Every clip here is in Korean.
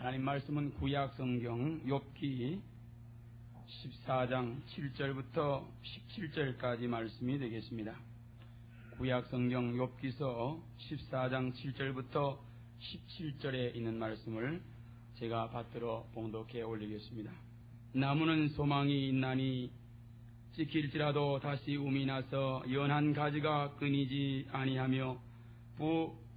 하나님 말씀은 구약 성경 욥기 14장 7절부터 17절까지 말씀이 되겠습니다. 구약 성경 욥기서 14장 7절부터 17절에 있는 말씀을 제가 받들어 봉독해 올리겠습니다. 나무는 소망이 있나니 찍힐지라도 다시 움이 나서 연한 가지가 끊이지 아니하며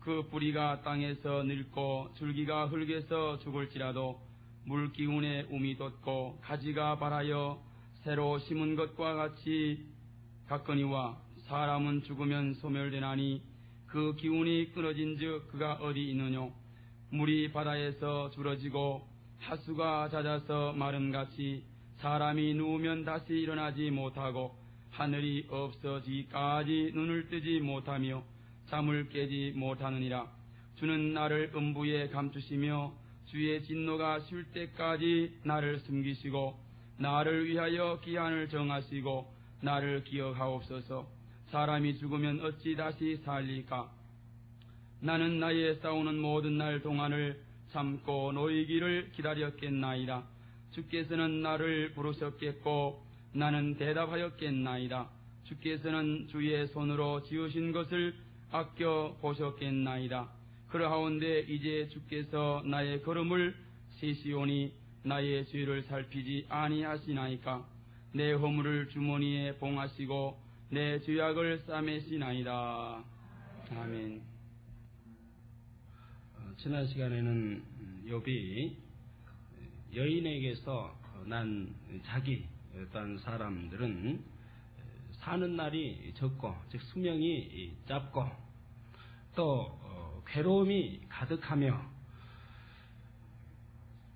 그 뿌리가 땅에서 늙고 줄기가 흙에서 죽을지라도 물기운에 움이 돋고 가지가 발하여 새로 심은 것과 같이 같거니와 사람은 죽으면 소멸되나니 그 기운이 끊어진즉 그가 어디 있느뇨. 물이 바다에서 줄어지고 하수가 잦아서 마름같이 사람이 누우면 다시 일어나지 못하고 하늘이 없어지기까지 눈을 뜨지 못하며 잠을 깨지 못하느니라. 주는 나를 음부에 감추시며 주의 진노가 쉴 때까지 나를 숨기시고 나를 위하여 기한을 정하시고 나를 기억하옵소서. 사람이 죽으면 어찌 다시 살리까. 나는 나의 싸우는 모든 날 동안을 참고 놓이기를 기다렸겠나이다. 주께서는 나를 부르셨겠고 나는 대답하였겠나이다. 주께서는 주의 손으로 지으신 것을 아껴 보셨겠나이다. 그러하온데 이제 주께서 나의 걸음을 세시오니 나의 죄를 살피지 아니하시나이까. 내 허물을 주머니에 봉하시고 내 죄악을 싸매시나이다. 아멘. 지난 시간에는 욥이 여인에게서 난 자기 어떤 사람들은 사는 날이 적고 즉 수명이 짧고 또 괴로움이 가득하며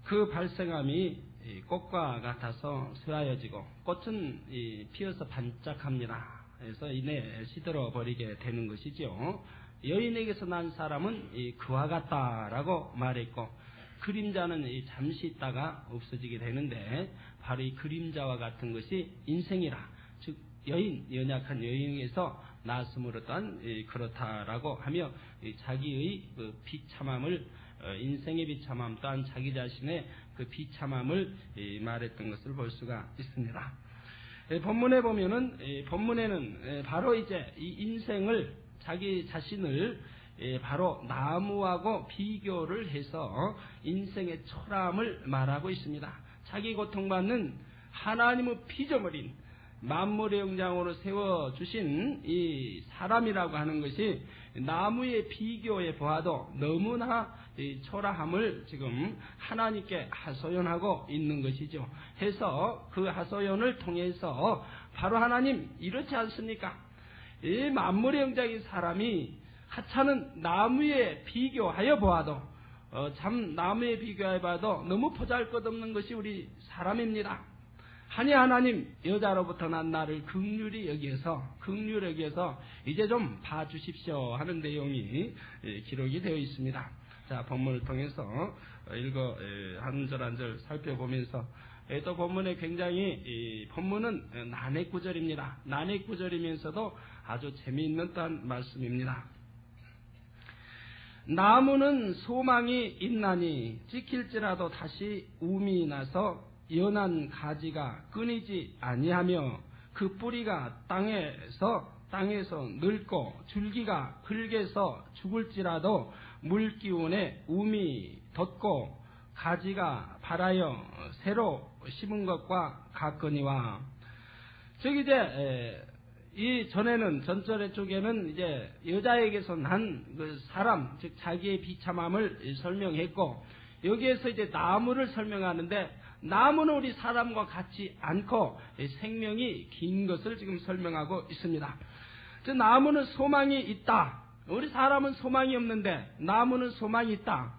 그 발생함이 꽃과 같아서 쇠하여지고 꽃은 피어서 반짝합니다. 그래서 이내 시들어 버리게 되는 것이죠. 여인에게서 난 사람은 그와 같다라고 말했고 그림자는 잠시 있다가 없어지게 되는데 바로 이 그림자와 같은 것이 인생이라. 즉 연약한 여인에게서 낳았음으로 또한 그렇다라고 하며 자기의 그 비참함을 인생의 비참함 또한 자기 자신의 그 비참함을 말했던 것을 볼 수가 있습니다. 본문에 보면은 본문에는 바로 이제 이 인생을 자기 자신을 바로 나무하고 비교를 해서 인생의 초라함을 말하고 있습니다. 자기 고통받는 하나님의 피조물인 만물의 영장으로 세워주신 이 사람이라고 하는 것이 나무의 비교에 보아도 너무나 초라함을 지금 하나님께 하소연하고 있는 것이죠. 해서 그 하소연을 통해서 바로 하나님 이렇지 않습니까? 이 만물의 영장인 사람이 하찮은 나무에 비교하여 보아도 참 나무에 비교해 봐도 너무 보잘것없는 것이 우리 사람입니다. 하니 하나님 여자로부터 난 나를 긍휼히 여기서 이제 좀 봐주십시오 하는 내용이 기록이 되어 있습니다. 자, 본문을 통해서 한 절 한 절 살펴보면서 또 본문에 굉장히 본문은 난해 구절입니다. 난해 구절이면서도 아주 재미있는 또한 말씀입니다. 나무는 소망이 있나니 찍힐지라도 다시 움이 나서 연한 가지가 끊이지 아니하며 그 뿌리가 땅에서 늙고 줄기가 흙에서 죽을지라도 물기운에 움이 돋고 가지가 발하여 새로 심은 것과 같거니와. 즉 이제 이 전절의 쪽에는 이제 여자에게서 난 그 사람, 즉 자기의 비참함을 설명했고 여기에서 이제 나무를 설명하는데 나무는 우리 사람과 같지 않고 생명이 긴 것을 지금 설명하고 있습니다. 즉 나무는 소망이 있다. 우리 사람은 소망이 없는데 나무는 소망이 있다.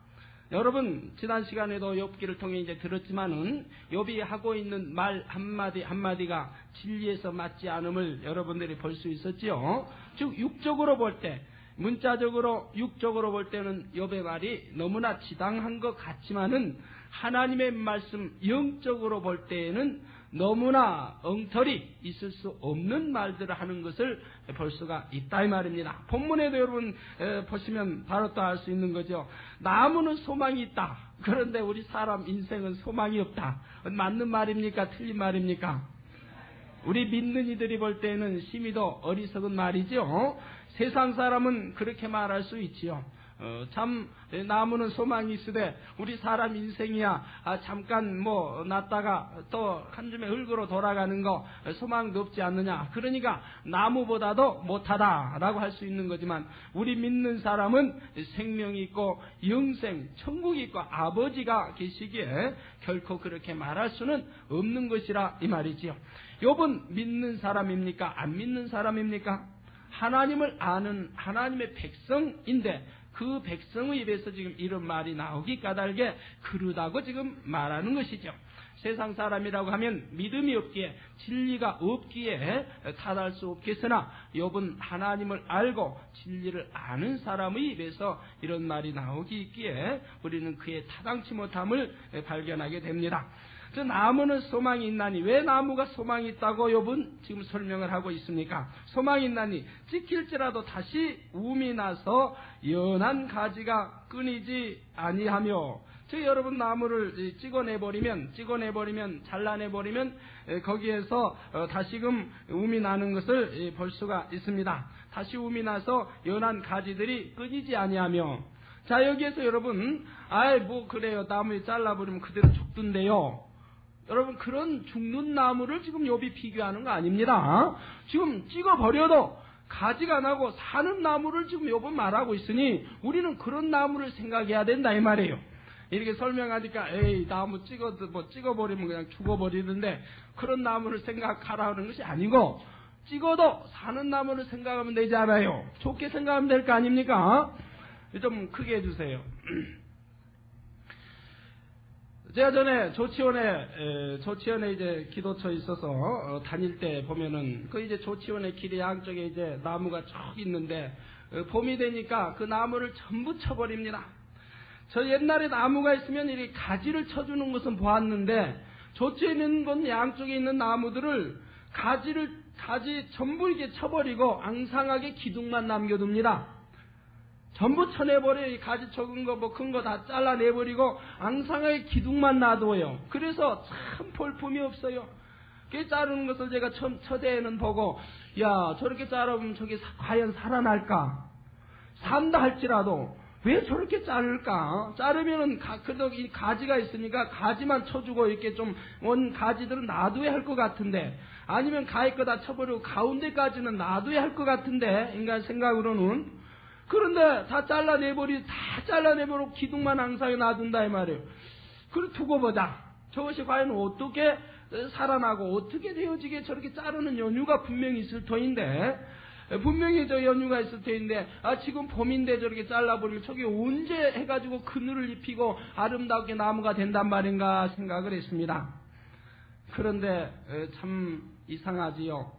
여러분 지난 시간에도 욥기를 통해 이제 들었지만은 욥이 하고 있는 말 한마디 한마디가 진리에서 맞지 않음을 여러분들이 볼 수 있었지요. 즉 육적으로 볼 때, 문자적으로 육적으로 볼 때는 욥의 말이 너무나 지당한 것 같지만은 하나님의 말씀 영적으로 볼 때에는 너무나 엉터리 있을 수 없는 말들을 하는 것을 볼 수가 있다 이 말입니다. 본문에도 여러분 보시면 바로 또 알 수 있는 거죠. 나무는 소망이 있다. 그런데 우리 사람 인생은 소망이 없다. 맞는 말입니까? 틀린 말입니까? 우리 믿는 이들이 볼 때는 심히도 어리석은 말이죠. 세상 사람은 그렇게 말할 수 있지요. 참 나무는 소망이 있으되 우리 사람 인생이야 잠깐 뭐 났다가 또 한 줌의 흙으로 돌아가는 거 소망도 없지 않느냐. 그러니까 나무보다도 못하다라고 할 수 있는 거지만 우리 믿는 사람은 생명이 있고 영생 천국이 있고 아버지가 계시기에 결코 그렇게 말할 수는 없는 것이라 이 말이지요. 욥은 믿는 사람입니까? 안 믿는 사람입니까? 하나님을 아는 하나님의 백성인데 그 백성의 입에서 지금 이런 말이 나오기 까닭에 그르다고 지금 말하는 것이죠. 세상 사람이라고 하면 믿음이 없기에 진리가 없기에 탓할 수 없겠으나 욥은 하나님을 알고 진리를 아는 사람의 입에서 이런 말이 나오기 있기에 우리는 그의 타당치 못함을 발견하게 됩니다. 저 나무는 소망이 있나니, 왜 나무가 소망이 있다고 욥은 지금 설명을 하고 있습니까? 소망이 있나니 찍힐지라도 다시 움이 나서 연한 가지가 끊이지 아니하며. 여러분 나무를 찍어내버리면 잘라내버리면 거기에서 다시금 움이 나는 것을 볼 수가 있습니다. 다시 움이 나서 연한 가지들이 끊이지 아니하며. 자, 여기에서 여러분 뭐 그래요, 나무 잘라버리면 그대로 죽던데요. 여러분 그런 죽는 나무를 지금 욥이 비교하는 거 아닙니다. 지금 찍어버려도 가지가 나고 사는 나무를 지금 욥은 말하고 있으니 우리는 그런 나무를 생각해야 된다 이 말이에요. 이렇게 설명하니까 나무 찍어버리면 그냥 죽어버리는데 그런 나무를 생각하라는 것이 아니고 찍어도 사는 나무를 생각하면 되지 않아요. 좋게 생각하면 될 거 아닙니까? 좀 크게 해주세요. 제가 전에 조치원에 이제 기도처에 있어서 다닐 때 보면은 그 이제 조치원의 길이 양쪽에 이제 나무가 쭉 있는데 봄이 되니까 그 나무를 전부 쳐버립니다. 저 옛날에 나무가 있으면 이렇게 가지를 쳐주는 것은 보았는데 조치에 있는 건 양쪽에 있는 나무들을 가지 전부 이렇게 쳐버리고 앙상하게 기둥만 남겨둡니다. 전부 쳐내버려. 가지 적은 거 뭐 큰 거 다 잘라내버리고 앙상하게 기둥만 놔둬요. 그래서 참 볼품이 없어요. 그 자르는 것을 제가 처대에는 보고 야 저렇게 자르면 저게 과연 살아날까? 산다 할지라도 왜 저렇게 자를까? 자르면은 그래도 이 가지가 있으니까 가지만 쳐주고 이렇게 좀 원 가지들은 놔둬야 할 것 같은데, 아니면 가위 거 다 쳐버리고 가운데까지는 놔둬야 할 것 같은데 인간 생각으로는. 그런데 다 잘라내버리고 기둥만 앙상하게 놔둔다 이 말이에요. 그걸 두고 보자. 저것이 과연 어떻게 살아나고 어떻게 되어지게 저렇게 자르는 연유가 분명히 있을 터인데, 분명히 저 연유가 있을 터인데 지금 봄인데 저렇게 잘라버리고 저게 언제 해가지고 그늘을 입히고 아름답게 나무가 된단 말인가 생각을 했습니다. 그런데 참 이상하지요.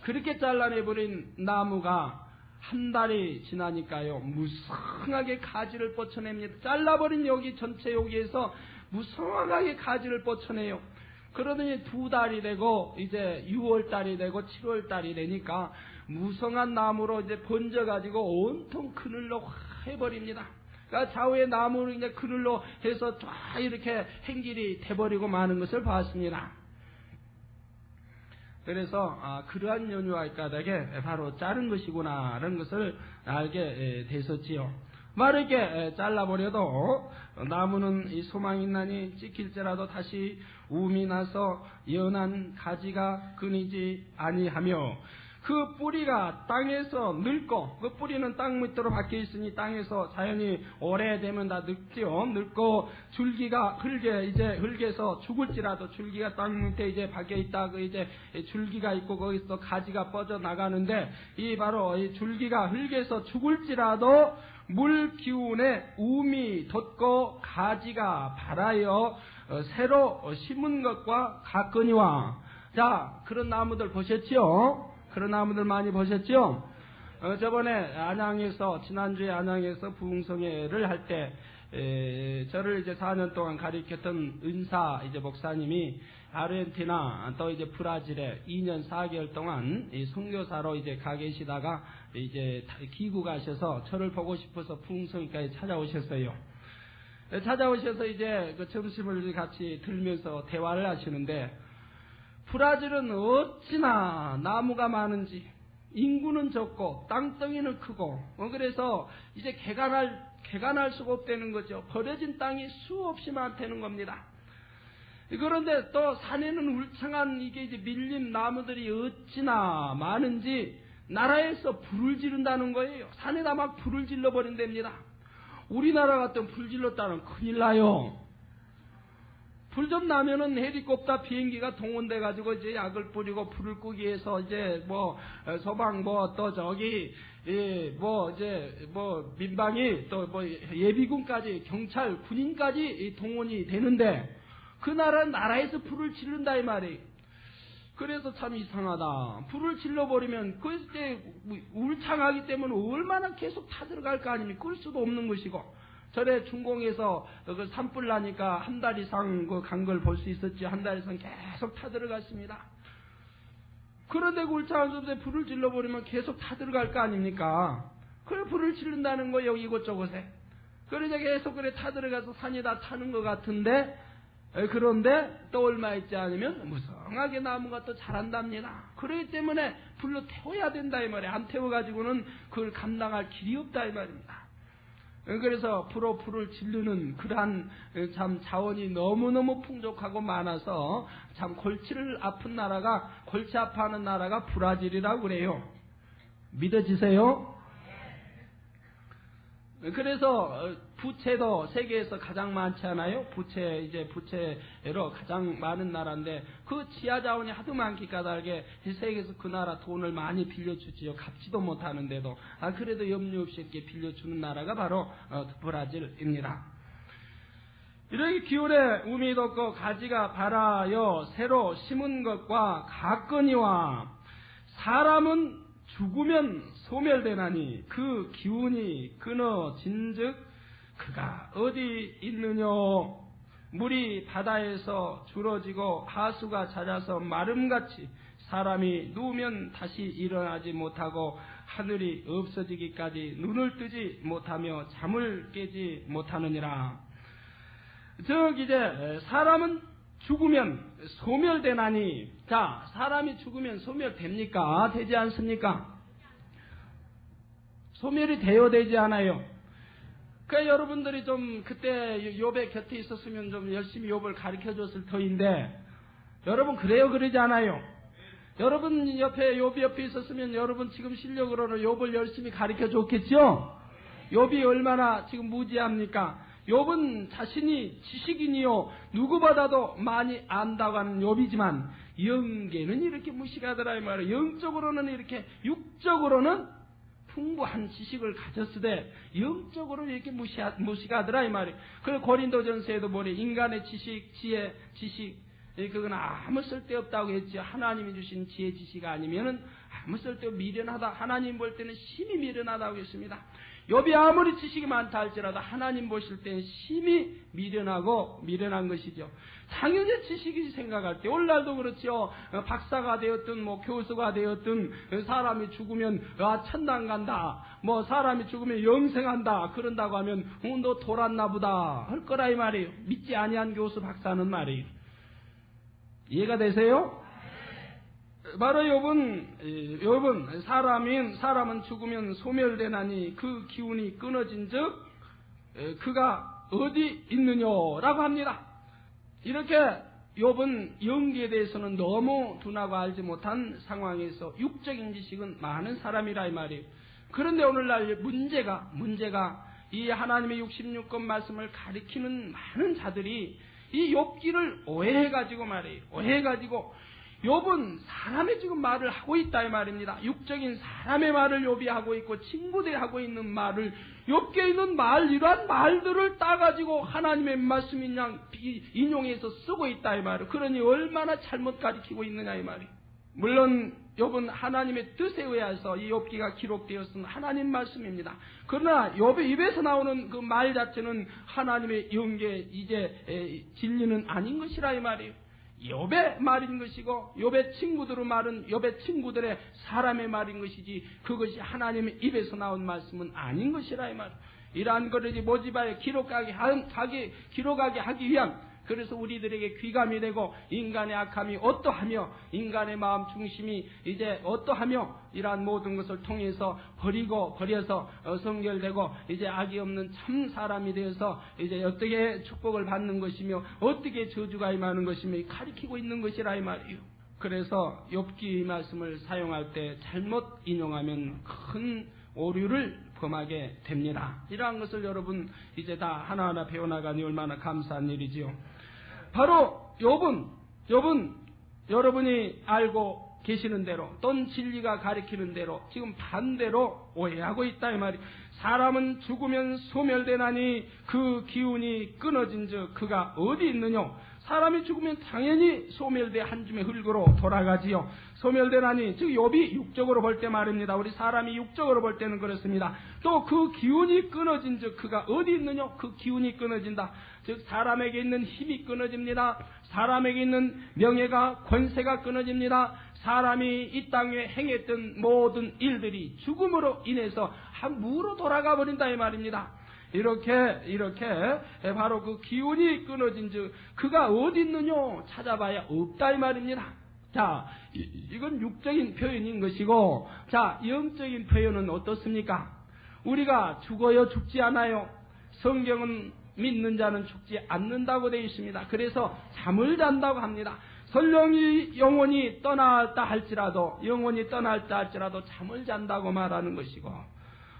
그렇게 잘라내버린 나무가 한 달이 지나니까요 무성하게 가지를 뻗쳐냅니다. 잘라버린 여기 전체 여기에서 무성하게 가지를 뻗쳐내요. 그러더니 2달이 되고 이제 6월달이 되고 7월달이 되니까 무성한 나무로 이제 번져가지고 온통 그늘로 해버립니다. 그러니까 좌우의 나무를 이제 그늘로 해서 다 이렇게 행길이 돼버리고 마는 것을 봤습니다. 그래서 그러한 연유가 까닭에 바로 자른 것이구나 라는 것을 알게 됐었지요. 마르게 잘라버려도 나무는 이 소망이 있나니 찍힐지라도 다시 움이 나서 연한 가지가 끊이지 아니하며, 그 뿌리가 땅에서 늙고, 그 뿌리는 땅 밑으로 박혀 있으니 땅에서 자연히 오래되면 다 늙지요. 늙고 줄기가 흙에서 죽을지라도, 줄기가 땅 밑에 이제 박혀 있다. 그 이제 줄기가 있고 거기서 가지가 뻗어 나가는데, 이 바로 이 줄기가 흙에서 죽을지라도 물 기운에 움이 돋고 가지가 발하여 새로 심은 것과 같거니와. 자, 그런 나무들 보셨지요? 그런 나무들 많이 보셨죠? 저번에 지난주에 안양에서 부흥성회를 할 때, 저를 이제 4년 동안 가르쳤던 은사 이제 목사님이 아르헨티나 또 이제 브라질에 2년 4개월 동안 이 선교사로 이제 가 계시다가 이제 귀국하셔서 저를 보고 싶어서 부흥성회까지 찾아오셨어요. 찾아오셔서 이제 그 점심을 같이 들면서 대화를 하시는데, 브라질은 어찌나 나무가 많은지, 인구는 적고 땅덩이는 크고, 그래서 이제 개간할 수가 없다는 거죠. 버려진 땅이 수없이 많다는 겁니다. 그런데 또 산에는 울창한 이게 이제 밀림 나무들이 어찌나 많은지 나라에서 불을 지른다는 거예요. 산에다 막 불을 질러버린답니다. 우리나라 같은 불 질렀다는 큰일 나요. 불 좀 나면은 헬리콥터 비행기가 동원돼 가지고 이제 약을 뿌리고 불을 끄기 위해서 이제 뭐 소방 뭐 또 저기 뭐 이제 뭐 민방위 또 뭐 예비군까지 경찰 군인까지 동원이 되는데, 그 나라에서 불을 지른다 이 말이에요. 그래서 참 이상하다. 불을 질러버리면 그때 울창하기 때문에 얼마나 계속 타들어갈 거 아닙니까? 끌 수도 없는 것이고. 전에 중공에서 그 산불 나니까 한 달 이상 간 걸 볼 수 있었지. 한 달 이상 계속 타들어갔습니다. 그런데 그 울창한 숲에 불을 질러버리면 계속 타들어갈 거 아닙니까? 그래 불을 지른다는 거예요, 이곳저곳에. 그러자 계속 그래 타들어가서 산에다 타는 것 같은데, 그런데 또 얼마 있지 않으면 무성하게 나무가 또 자란답니다. 그렇기 때문에 불로 태워야 된다 이 말이에요. 안 태워가지고는 그걸 감당할 길이 없다 이 말입니다. 그래서 불로 불을 지르는 그러한 참 자원이 너무너무 풍족하고 많아서 참 골치 아파하는 나라가 브라질이라고 그래요. 믿어지세요? 그래서 부채도 세계에서 가장 많지 않아요? 부채로 가장 많은 나라인데, 그 지하 자원이 하도 많기 까닭에 세계에서 그 나라 돈을 많이 빌려주지요. 갚지도 못하는데도. 그래도 염려 없이 이렇게 빌려주는 나라가 바로 브라질입니다. 이렇게 기울에 우미 돋고 가지가 발하여 새로 심은 것과 같거니와, 사람은 죽으면 소멸되나니 그 기운이 끊어진즉 그가 어디 있느냐. 물이 바다에서 줄어지고 하수가 잦아서 마름같이 사람이 누우면 다시 일어나지 못하고 하늘이 없어지기까지 눈을 뜨지 못하며 잠을 깨지 못하느니라. 즉 이제 사람은 죽으면 소멸되나니, 자, 사람이 죽으면 소멸됩니까? 되지 않습니까? 소멸이 되어 되지 않아요. 그러니까 여러분들이 좀 그때 욥의 곁에 있었으면 좀 열심히 욥을 가르쳐 줬을 터인데, 여러분 그래요, 그러지 않아요? 여러분 옆에 욥이 옆에 있었으면 여러분 지금 실력으로는 욥을 열심히 가르쳐 줬겠죠? 욥이 얼마나 지금 무지합니까? 욥은 자신이 지식인이요 누구보다도 많이 안다고 하는 욥이지만 영계는 이렇게 무식하더라 이 말이에요. 영적으로는 이렇게, 육적으로는 풍부한 지식을 가졌으되 영적으로는 이렇게 무식하더라 이 말이에요. 그래서 고린도전서에도 보니 인간의 지식, 지혜, 지식, 그건 아무 쓸데없다고 했죠. 하나님이 주신 지혜, 지식 아니면은 아무 쓸데없고 미련하다. 하나님 볼 때는 심히 미련하다고 했습니다. 욥이 아무리 지식이 많다 할지라도 하나님 보실 때는 심히 미련한 것이죠. 당연히 지식이 생각할 때, 오늘날도 그렇죠. 박사가 되었든 뭐 교수가 되었든 사람이 죽으면 천당 간다, 뭐 사람이 죽으면 영생한다 그런다고 하면 너 돌았나 보다 할 거라 이 말이에요. 믿지 아니한 교수 박사는 말이에요. 이해가 되세요? 바로 욥은 사람은 죽으면 소멸되나니 그 기운이 끊어진즉 그가 어디 있느냐라고 합니다. 이렇게 욥은 영계에 대해서는 너무 둔하고 알지 못한 상황에서 육적인 지식은 많은 사람이라 이 말이에요. 그런데 오늘날 문제가 이 하나님의 66권 말씀을 가리키는 많은 자들이 이 욥기를 오해해가지고 말이에요. 오해해가지고 욥은 사람의 지금 말을 하고 있다 이 말입니다. 육적인 사람의 말을 욥이 하고 있고 친구들이 하고 있는 말을, 욥기에 있는 말, 이러한 말들을 따가지고 하나님의 말씀인 양 인용해서 쓰고 있다 이 말이에요. 그러니 얼마나 잘못 가리키고 있느냐 이 말이에요. 물론 욥은 하나님의 뜻에 의해서 이 욥기가 기록되었은 하나님 말씀입니다. 그러나 욥의 입에서 나오는 그 말 자체는 하나님의 영계 이제 진리는 아닌 것이라 이 말이에요. 욥의 말인 것이고 욥의 친구들의 말은 욥의 친구들의 사람의 말인 것이지 그것이 하나님의 입에서 나온 말씀은 아닌 것이라 이 말이에요. 이러한 것을 모집하여 기록하게 하기 위한, 그래서 우리들에게 귀감이 되고 인간의 악함이 어떠하며 인간의 마음 중심이 이제 어떠하며 이러한 모든 것을 통해서 버려서 성결되고 이제 악이 없는 참 사람이 되어서 이제 어떻게 축복을 받는 것이며 어떻게 저주가 임하는 것이며 가리키고 있는 것이라 이 말이에요. 그래서 욥기 말씀을 사용할 때 잘못 인용하면 큰 오류를 범하게 됩니다. 이러한 것을 여러분 이제 다 하나하나 배워나가니 얼마나 감사한 일이지요. 바로 욥은 여러분이 알고 계시는 대로 또는 진리가 가리키는 대로 지금 반대로 오해하고 있다 이 말이. 사람은 죽으면 소멸되나니 그 기운이 끊어진즉 그가 어디 있느냐. 사람이 죽으면 당연히 소멸돼 한 줌의 흙으로 돌아가지요. 소멸되나니 즉 욥이 육적으로 볼 때 말입니다. 우리 사람이 육적으로 볼 때는 그렇습니다. 또 그 기운이 끊어진즉 그가 어디 있느냐. 그 기운이 끊어진다. 즉 사람에게 있는 힘이 끊어집니다. 사람에게 있는 명예가 권세가 끊어집니다. 사람이 이 땅에 행했던 모든 일들이 죽음으로 인해서 한 무로 돌아가 버린다 이 말입니다. 이렇게 바로 그 기운이 끊어진 즉 그가 어디 있느냐 찾아봐야 없다 이 말입니다. 자, 이건 육적인 표현인 것이고, 자, 영적인 표현은 어떻습니까? 우리가 죽어요 죽지 않아요? 성경은 믿는 자는 죽지 않는다고 되어 있습니다. 그래서 잠을 잔다고 합니다. 설령 영혼이 떠났다 할지라도 잠을 잔다고 말하는 것이고,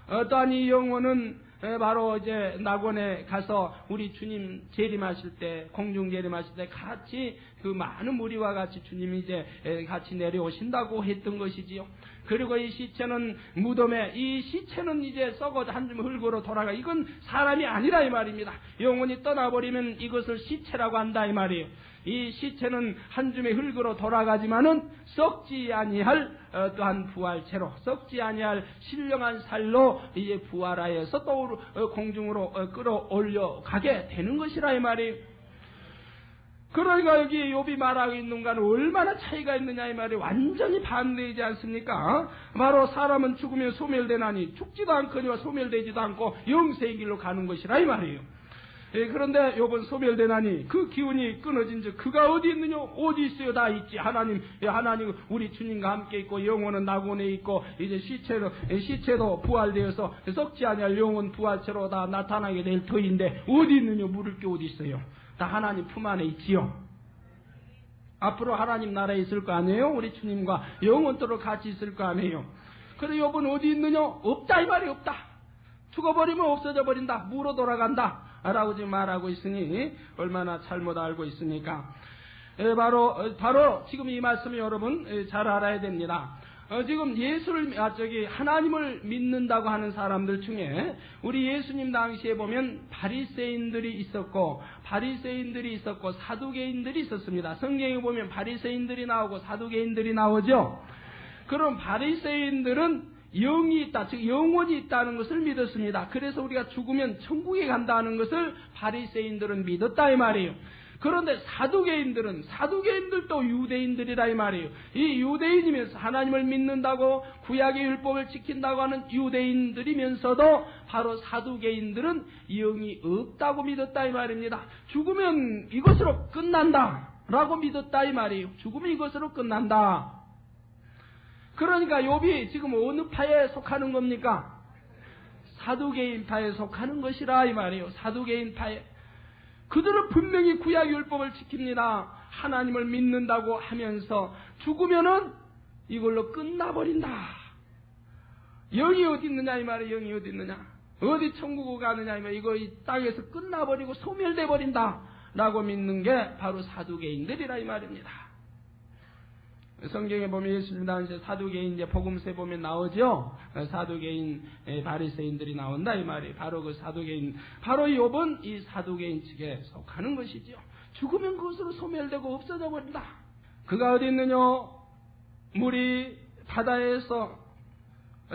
어떠한 이 영혼은 바로 이제 낙원에 가서 우리 주님 재림하실 때, 공중 재림하실 때 같이 그 많은 무리와 같이 주님이 이제 같이 내려오신다고 했던 것이지요. 그리고 이 시체는 무덤에, 이 시체는 이제 썩어 한 줌 흙으로 돌아가. 이건 사람이 아니라 이 말입니다. 영혼이 떠나버리면 이것을 시체라고 한다 이 말이에요. 이 시체는 한 줌의 흙으로 돌아가지만은 썩지 아니할 또한 부활체로, 썩지 아니할 신령한 살로 이제 부활하여서 또 공중으로 끌어올려 가게 되는 것이라 이 말이에요. 그러니까 여기 욥이 말하고 있는 것과는 얼마나 차이가 있느냐 이 말이 완전히 반대이지 않습니까? 바로 사람은 죽으면 소멸되나니 죽지도 않거니와 소멸되지도 않고 영생의 길로 가는 것이라 이 말이에요. 그런데 욥은 소멸되나니 그 기운이 끊어진 즉 그가 어디 있느냐? 어디 있어요? 다 있지. 하나님 우리 주님과 함께 있고 영혼은 낙원에 있고 이제 시체도 부활되어서 썩지 아니할 영혼 부활체로 다 나타나게 될 터인데 어디 있느냐? 물을 게 어디 있어요? 다 하나님 품 안에 있지요. 앞으로 하나님 나라에 있을 거 아니에요? 우리 주님과 영원토록 같이 있을 거 아니에요? 그래 욥은 어디 있느냐? 없다 이 말이. 없다. 죽어버리면 없어져 버린다. 무로 돌아간다 라고 지금 말하고 있으니 얼마나 잘못 알고 있습니까? 바로 지금 이 말씀이 여러분 잘 알아야 됩니다. 지금 하나님을 믿는다고 하는 사람들 중에 우리 예수님 당시에 보면 바리새인들이 있었고 사두개인들이 있었습니다. 성경에 보면 바리새인들이 나오고 사두개인들이 나오죠. 그럼 바리새인들은 영이 있다, 즉 영혼이 있다는 것을 믿었습니다. 그래서 우리가 죽으면 천국에 간다는 것을 바리새인들은 믿었다 이 말이에요. 그런데 사두개인들도 유대인들이라 이 말이에요. 이 유대인이면서 하나님을 믿는다고 구약의 율법을 지킨다고 하는 유대인들이면서도 바로 사두개인들은 영이 없다고 믿었다 이 말입니다. 죽으면 이것으로 끝난다라고 믿었다 이 말이에요. 죽으면 이것으로 끝난다. 그러니까 욥이 지금 어느 파에 속하는 겁니까? 사두개인 파에 속하는 것이라 이 말이에요. 사두개인 파에. 그들은 분명히 구약 율법을 지킵니다. 하나님을 믿는다고 하면서 죽으면은 이걸로 끝나버린다. 영이 어디 있느냐 이 말이에요. 영이 어디 있느냐. 어디 천국으로 가느냐 이 말이에요. 이거 이 땅에서 끝나버리고 소멸돼 버린다 라고 믿는 게 바로 사두개인들이라 이 말입니다. 성경에 보면 예수님 당시에 사두개인 이제 복음서에 보면 나오죠. 사두개인 바리새인들이 나온다 이 말이. 바로 그 사두개인, 바로 욥은 이 사두개인 측에 속하는 것이죠. 죽으면 그것으로 소멸되고 없어져 버린다. 그가 어디 있느냐? 물이 바다에서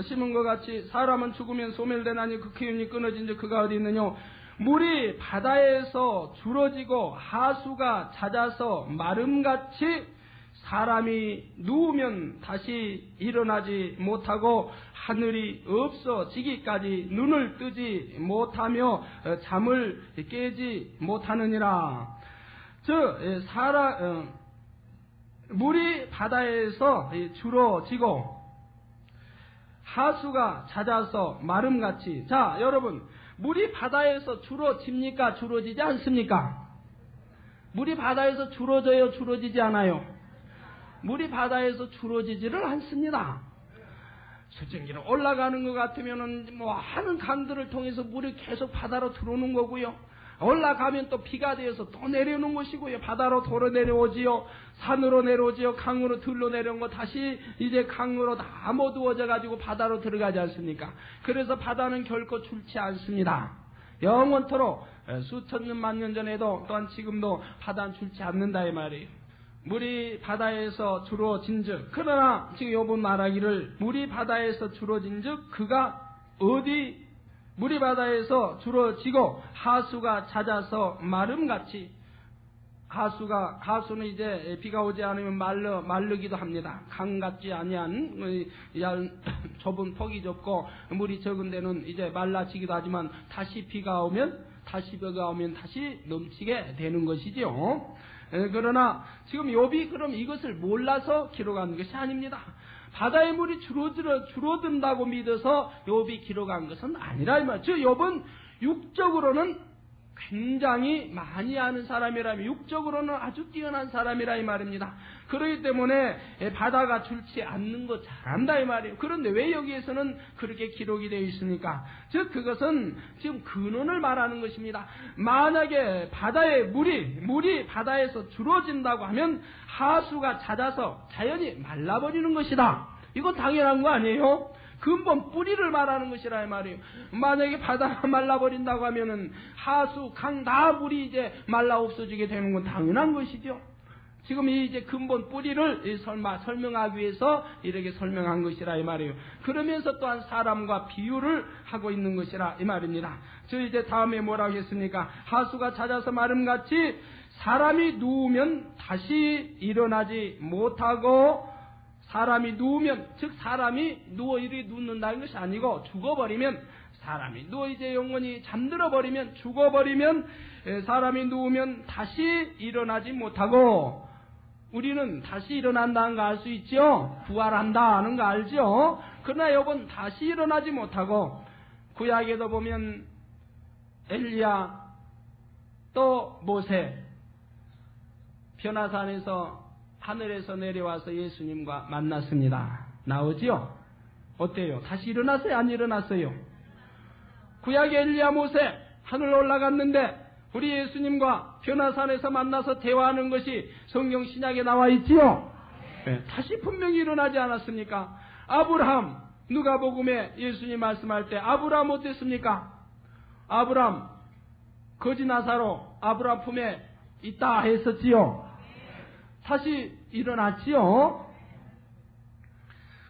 심은 것 같이 사람은 죽으면 소멸되나니 그 기운이 끊어진 즉 그가 어디 있느냐? 물이 바다에서 줄어지고 하수가 잦아서 마름같이 사람이 누우면 다시 일어나지 못하고 하늘이 없어지기까지 눈을 뜨지 못하며 잠을 깨지 못하느니라. 물이 바다에서 줄어지고 하수가 잦아서 마름같이. 자, 여러분, 물이 바다에서 줄어집니까? 줄어지지 않습니까? 물이 바다에서 줄어져요? 줄어지지 않아요? 물이 바다에서 줄어지지를 않습니다. 수증기로 올라가는 것 같으면은 하는 강들을 통해서 물이 계속 바다로 들어오는 거고요. 올라가면 또 비가 되어서 또 내려오는 것이고요. 바다로 도로 내려오지요. 산으로 내려오지요. 강으로 들로 내려온 거 다시 이제 강으로 다 모두어져 가지고 바다로 들어가지 않습니까? 그래서 바다는 결코 줄지 않습니다. 영원토록 수천 년 만년 전에도 또한 지금도 바다는 줄지 않는다 이 말이에요. 물이 바다에서 줄어진즉, 그러나 지금 요번 말하기를 물이 바다에서 줄어진즉 그가 어디 물이 바다에서 줄어지고 하수가 잦아서 마름같이. 하수는 이제 비가 오지 않으면 마르기도 합니다. 강 같지 아니한 좁은 폭이 좁고 물이 적은 데는 이제 말라지기도 하지만 다시 비가 오면 다시 넘치게 되는 것이지요. 그러나 지금 욥이 그럼 이것을 몰라서 기록한 것이 아닙니다. 바다의 물이 줄어든다고 믿어서 욥이 기록한 것은 아니라 이 말이죠. 욥은 육적으로는 굉장히 많이 아는 사람이라면, 육적으로는 아주 뛰어난 사람이라 이 말입니다. 그렇기 때문에 바다가 줄지 않는 거 잘 안다 이 말이에요. 그런데 왜 여기에서는 그렇게 기록이 되어 있습니까? 즉 그것은 지금 근원을 말하는 것입니다. 만약에 바다의 물이 바다에서 줄어진다고 하면 하수가 잦아서 자연이 말라버리는 것이다. 이거 당연한 거 아니에요? 근본 뿌리를 말하는 것이라 이 말이에요. 만약에 바다가 말라버린다고 하면은 하수, 강 다 물이 이제 말라 없어지게 되는 건 당연한 것이죠. 지금 이 이제 근본 뿌리를 설명하기 위해서 이렇게 설명한 것이라 이 말이에요. 그러면서 또한 사람과 비유를 하고 있는 것이라 이 말입니다. 저 이제 다음에 뭐라고 했습니까? 하수가 잦아서 마름같이 사람이 누우면 다시 일어나지 못하고, 사람이 누우면, 즉 사람이 누워 이렇게 눕는다는 것이 아니고 죽어버리면, 사람이 누워 이제 영원히 잠들어 버리면, 죽어버리면, 사람이 누우면 다시 일어나지 못하고, 우리는 다시 일어난다는 거 알 수 있죠? 부활한다는 거 알죠? 그러나 욥은 다시 일어나지 못하고, 구약에도 보면 엘리야 또 모세, 변화산에서 하늘에서 내려와서 예수님과 만났습니다. 나오지요? 어때요? 다시 일어났어요? 안 일어났어요? 구약의 엘리야 모세 하늘 올라갔는데 우리 예수님과 변화산에서 만나서 대화하는 것이 성경 신약에 나와 있지요? 네. 다시 분명히 일어나지 않았습니까? 아브라함, 누가복음에 예수님 말씀할 때 아브라함 어땠습니까? 아브라함 거지 나사로 아브라함 품에 있다 했었지요? 다시 일어났지요?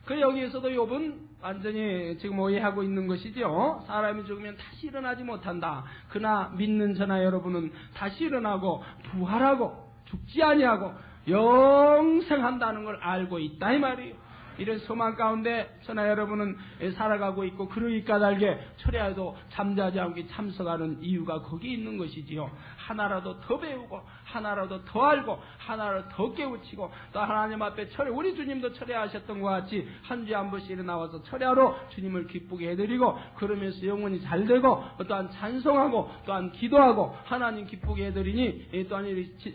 그 여기에서도 욥은 완전히 지금 오해하고 있는 것이죠. 사람이 죽으면 다시 일어나지 못한다. 그러나 믿는 저나 여러분은 다시 일어나고 부활하고 죽지 아니하고 영생한다는 걸 알고 있다 이 말이에요. 이런 소망 가운데 저나 여러분은 살아가고 있고, 그러기 까닭에 철야에도 잠자지 않게 참석하는 이유가 거기 있는 것이지요. 하나라도 더 배우고 하나라도 더 알고 하나라도 더 깨우치고, 또 하나님 앞에 우리 주님도 철야하셨던 것 같이 한 주에 한 번씩 일어나와서 철야로 주님을 기쁘게 해드리고, 그러면서 영혼이 잘되고 또한 찬송하고 또한 기도하고 하나님 기쁘게 해드리니, 또한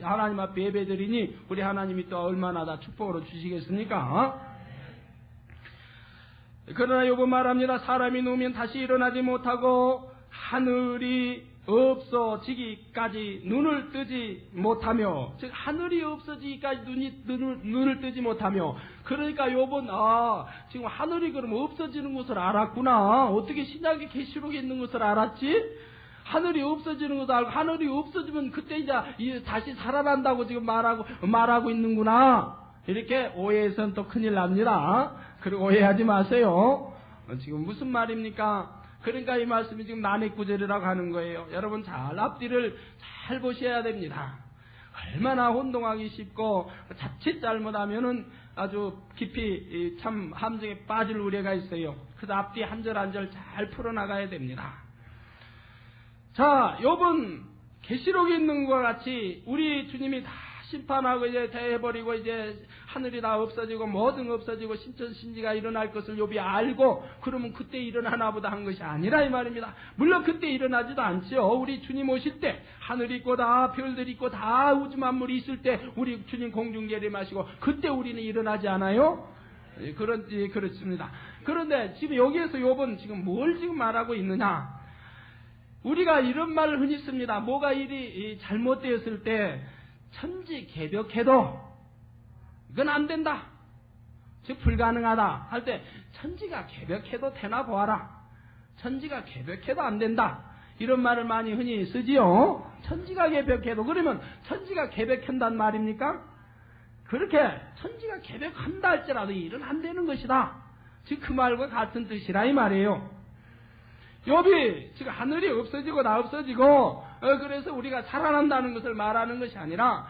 하나님 앞에 예배드리니 우리 하나님이 또 얼마나 다 축복으로 주시겠습니까? 그러나 욥은 말합니다. 사람이 누우면 다시 일어나지 못하고 하늘이 없어지기까지 눈을 뜨지 못하며, 즉 하늘이 없어지기까지 눈을 뜨지 못하며. 그러니까 욥은 지금 하늘이 그럼 없어지는 것을 알았구나. 어떻게 신약의 계시록에 있는 것을 알았지? 하늘이 없어지는 것도 알고, 하늘이 없어지면 그때 이제 다시 살아난다고 지금 말하고 있는구나. 이렇게 오해해서는 또 큰일 납니다. 그리고 오해하지 마세요. 지금 무슨 말입니까? 그러니까 이 말씀이 지금 난해구절이라고 하는 거예요. 여러분 잘 앞뒤를 잘 보셔야 됩니다. 얼마나 혼동하기 쉽고 자칫 잘못하면은 아주 깊이 참 함정에 빠질 우려가 있어요. 그래서 앞뒤 한 절 한 절 잘 풀어나가야 됩니다. 자, 욥은 계시록에 있는 것과 같이 우리 주님이 다 심판하고 이제 대해버리고 이제 하늘이 다 없어지고 뭐든 없어지고 신천신지가 일어날 것을 욥이 알고 그러면 그때 일어나나 보다 한 것이 아니라 이 말입니다. 물론 그때 일어나지도 않죠. 우리 주님 오실 때 하늘이 있고 다 별들이 있고 다 우주 만물이 있을 때 우리 주님 공중 재림하시고 그때 우리는 일어나지 않아요? 그렇습니다. 그런데 지금 여기에서 욥은 지금 뭘 지금 말하고 있느냐? 우리가 이런 말을 흔히 씁니다. 뭐가 일이 잘못되었을 때 천지개벽해도 이건 안 된다. 즉 불가능하다 할 때 천지가 개벽해도 되나 보아라. 천지가 개벽해도 안 된다. 이런 말을 많이 흔히 쓰지요. 천지가 개벽해도 그러면 천지가 개벽한단 말입니까? 그렇게 천지가 개벽한다 할지라도 일은 안 되는 것이다. 즉 그 말과 같은 뜻이라 이 말이에요. 욥이 지금 하늘이 없어지고 다 없어지고 그래서 우리가 살아난다는 것을 말하는 것이 아니라